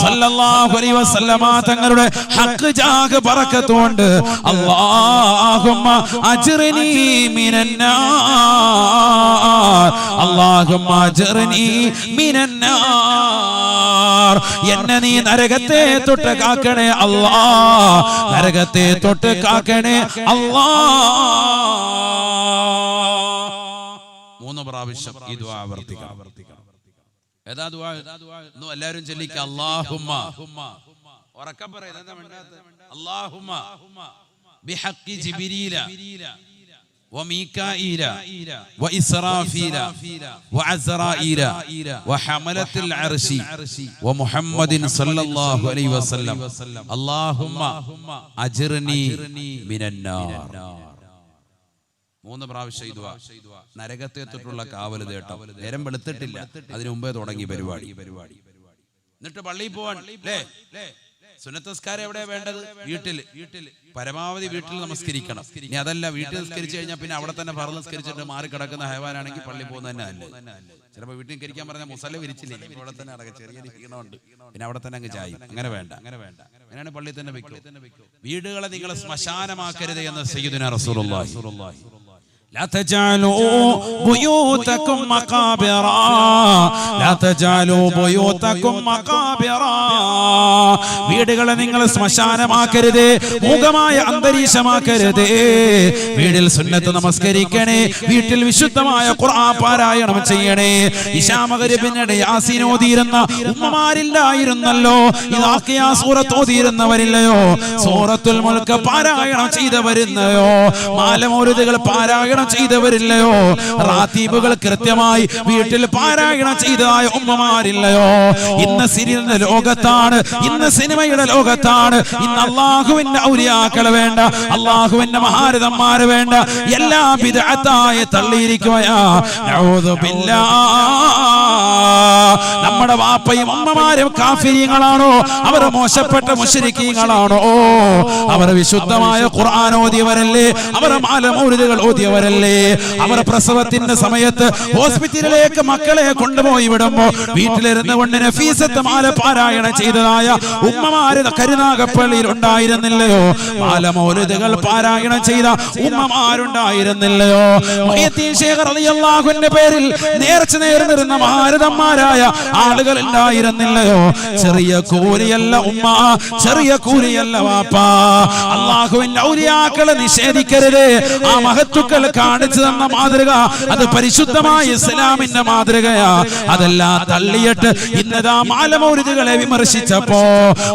സല്ലല്ലാഹു അലൈഹി വസല്ലമ തങ്ങളുടെ ഹഖ് ജാഗ് ബറക്കത്ത് കൊണ്ട് അല്ലാഹുമ്മ അജ്റിനി മിനന്നാർ. അല്ലാഹുമ്മ അജ്റിനി മിനന്നാർ. എന്നെ നീ നരകത്തെ തൊട്ട് കാക്കണേ അല്ലാഹ്. നരകത്തെ തൊട്ട് കാക്കണേ അല്ലാഹ്. 3 പ്രാവശ്യം ഈ ദുആ ആവർത്തിക്കണം. ഏതാ ദുആ? എല്ലാവരും ചൊല്ലിക്ക. അല്ലാഹുമ്മ. ഉറക്കം പറ. എന്താ വേണ്ടത്? അല്ലാഹുമ്മ ബിഹഖി ജിബ്രീല وميكائيل وإسرافيل وعزرائيل وحملة العرش ومحمد صلى الله عليه وسلم اللهم أجرني من النار. 3 പ്രാവശ്യം ദുആ. നരകത്തെ തൊട്ടുള്ള കാവല് തേട്ടം. നേരം വെളുത്തിട്ടില്ല, അതിനു മുമ്പേ തുടങ്ങി പരിപാടി. എന്നിട്ട് പള്ളിയിൽ പോവാൻ അല്ലേ? സുന്നത്ത് നിസ്കാരം എവിടെയാ വേണ്ടത്? വീട്ടിൽ. പരമാവധി വീട്ടിൽ നമസ്കരിക്കണം. ഇനി അതല്ല, വീട്ടിൽ നിസ്കരിച്ചു കഴിഞ്ഞാൽ പിന്നെ അവിടെ തന്നെ ഫർള് നിസ്കരിച്ചിട്ട് മാറി കിടക്കുന്ന ഹൈവാനാണെങ്കിൽ പള്ളി പോകുന്നത് തന്നെ അല്ലേ. ചിലപ്പോൾ വീട്ടിൽ കരിക്കാൻ പറഞ്ഞാൽ മുസല്ല വിരിച്ചില്ലേ, അവിടെ തന്നെ അടക്കം ചെറിയൊരു ക്ഷീണമുണ്ട്, പിന്നെ അവിടെ തന്നെ അങ്ങ് ചായും. അങ്ങനെ വേണ്ട. അങ്ങനെയാണ് പള്ളിയിൽ തന്നെ വെക്കും. വീടുകളെ നിങ്ങൾ ശ്മശാനമാക്കരുത് എന്ന് സയ്യിദുനാ റസൂലുള്ളാഹി. لا تجعلوا بيوتكم مقابرا لا تجعلوا بيوتكم مقابرا. വീടുകളെ നിങ്ങൾ ശ്മശാനമാക്കരുത്, മൂകമായ അന്തരീക്ഷമാക്കരുത്. വീട്ടിൽ സുന്നത്ത് നമസ്കരിക്കണേ, വീട്ടിൽ വിശുദ്ധമായ ഖുർആൻ പാരായണം ചെയ്യണേ. ഇശാ മഗ്രിബിനിടെ യാസീൻ ഓതിയിരുന്ന ഉമ്മമാരില്ലായിരുന്നല്ലോ, ഇദാ സൂറത്ത് ഓതിയിരുന്നവരില്ലയോ, സൂറത്തുൽ മുൽക്ക് പാരായണം ചെയ്തവരില്ലയോ, മാലമൗലിദുകൾ പാരായണം ചെയ്തവരില്ലയോ, റാത്തീബുകൾ കൃത്യമായി വീട്ടിൽ പാരായണം ചെയ്തതായ ഉമ്മമാരില്ലയോ. ഇന്ന് സിനിമയുടെ ലോകത്താണ്, ഇന്ന് സിനിമയുടെ ലോകത്താണ്. ഇന്ന് അല്ലാഹുവിന്റെ ഔലിയാക്കളെ വേണ്ട, അല്ലാഹുവിന്റെ മഹാരഥന്മാരെ വേണ്ട, എല്ലാം ബിദ്അത്തായി തള്ളിയിരിക്കുകയാ. നഊദു ബില്ലാഹ്. നമ്മുടെ വാപ്പയും അമ്മമാരും കാഫിരീങ്ങളാണോ? അവർ മോശപ്പെട്ട മുശ്രിക്കീങ്ങളാണോ? അവർ വിശുദ്ധമായ ഖുർആൻ ഓതിയവരല്ലേ? അവർ മാലമൗലിദുകൾ ഓതിയവരല്ലേ? അവർ പ്രസവത്തിന്റെ സമയത്ത് ഹോസ്പിറ്റലിലേക്ക് മക്കളെ കൊണ്ടുപോയി വിടുമ്പോ വീട്ടിലിരുന്ന് കൊണ്ട് നഫീസത്ത് മാല പാരായണം ചെയ്തതായ ഉമ്മമാര് കരുനാഗപ്പള്ളിയിൽ ഉണ്ടായിരുന്നില്ലയോ? മാലമൗലിദുകൾ പാരായണം ചെയ്ത ഉമ്മമാരുണ്ടായിരുന്നില്ലയോ? മുഹയ്യദ്ദീൻ ശൈഖ് റളിയല്ലാഹു അൻഹുവിന്റെ പേരിൽ നേർച്ച നേർന്നിരുന്ന മഹാരഥന്മാരായ ആളുകൾ ഉണ്ടായിരുന്നില്ലയോ? ചെറിയ കൂലിയല്ല ഉമ്മ, ചെറിയ കൂലിയല്ല വാപ്പ. അല്ലാഹുവിന്റെ ഔലിയാക്കളെ നിഷേധിക്കരുത്. ആ മഹത്തുക്കൾ കാണിച്ചു തന്ന മാതൃക അത് പരിശുദ്ധമായ ഇസ്ലാമിന്റെ മാതൃകയാ. അതെല്ലാം തള്ളിയിട്ട് ഇന്നതാ മാലമൗലിദുകളെ വിമർശിച്ചപ്പോ,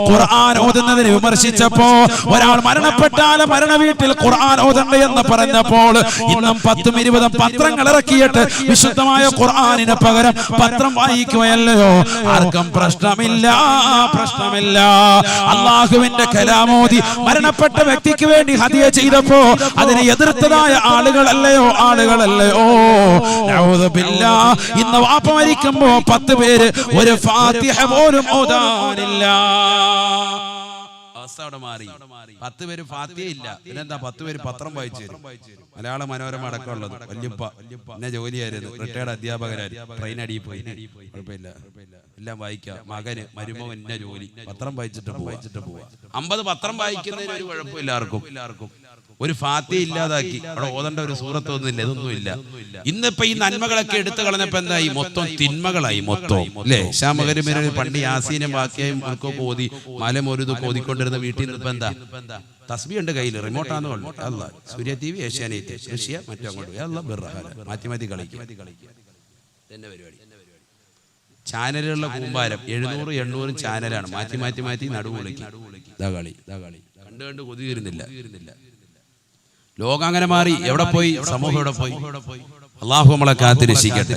ഖുർആൻ ഓതുന്നതിനെ വിമർശിച്ചപ്പോ, ഒരാൾ മരണപ്പെട്ടാൽ മരണ വീട്ടിൽ ഖുർആൻ ഓതണ്ട എന്ന് പറഞ്ഞപ്പോൾ ഇന്നും 10-20 പത്രങ്ങൾ ഇറക്കിയിട്ട് വിശുദ്ധമായ ഖുർആനിന് പകരം പത്രം വായിക്കുകയല്ലയോ? ആർക്കും പ്രശ്നമില്ല. അള്ളാഹുവിന്റെ കലാമോദി മരണപ്പെട്ട വ്യക്തിക്ക് വേണ്ടി ഹദിയ ചെയ്തപ്പോ അതിനെ എതിർത്തതായ ആളുകളല്ലയോ? നഊദു ബില്ലാഹ്. ഇന്ന് വാപ്പ മരിക്കുമ്പോ 10 പേര് ഒരു ഫാത്തിഹ പോലും ഓതാനില്ല. അവസ്ഥ അവിടെ മാറി. 10 പേര് ഫാത്തിഹ ഇല്ല, പിന്നെന്താ 10 പേര് പത്രം വായിച്ചു തരും. മലയാള മനോരമ അടക്കമുള്ളത്. വല്യപ്പ എന്നെ ജോലിയായിരുന്നു, റിട്ടയർഡ് അധ്യാപകരായിരുന്നു. ട്രെയിൻ അടിയിൽ പോയി, കുഴപ്പമില്ല, എല്ലാം വായിക്കാം. മകന് മരുമകൻ എന്നെ ജോലി, പത്രം വായിച്ചിട്ട് പോവാ. 50 പത്രം വായിക്കുന്നതിന് ഒരു കുഴപ്പമില്ല ആർക്കും. ഒരു ഫാത്തിഹ ഇല്ലാതാക്കി. അവിടെ ഓതേണ്ട ഒരു സൂറത്ത് ഒന്നുമില്ല, ഇതൊന്നുമില്ല. ഇന്നിപ്പോ ഈ നന്മകളൊക്കെ എടുത്തു കളഞ്ഞപ്പോ എന്തായി? മൊത്തം തിന്മകളായി മൊത്തം, അല്ലേ? ഷാമകരിമേനൊരു പണ്ട് യാസീനും വാക്യയും ഒക്കെ ഓതി മലമൊരുതൊക്കെ ഓതിക്കൊണ്ടിരുന്ന വീട്ടിൽ നിന്ന് ഇപ്പൊ എന്താ? തസ്ബീഹ് ഉണ്ട് കയ്യിൽ, റിമോട്ടാന്ന് പറഞ്ഞു. അല്ല, സൂര്യ TV, ഏഷ്യാനെറ്റ്, റഷ്യ, മറ്റോ അങ്ങോട്ട് മാറ്റി കളിക്കും. എന്നെ പരിപാടി ചാനലുകളുടെ കൂമ്പാരം 700-800 ചാനലാണ്. മാറ്റി നടുവ് വിളിക്കും. കളി കണ്ട് കൊതി തീരുന്നില്ല. ലോകം അങ്ങനെ മാറി. എവിടെ പോയി? സമൂഹം എവിടെ പോയി? അള്ളാഹു നമ്മളെ കാത്ത് രക്ഷിക്കട്ടെ.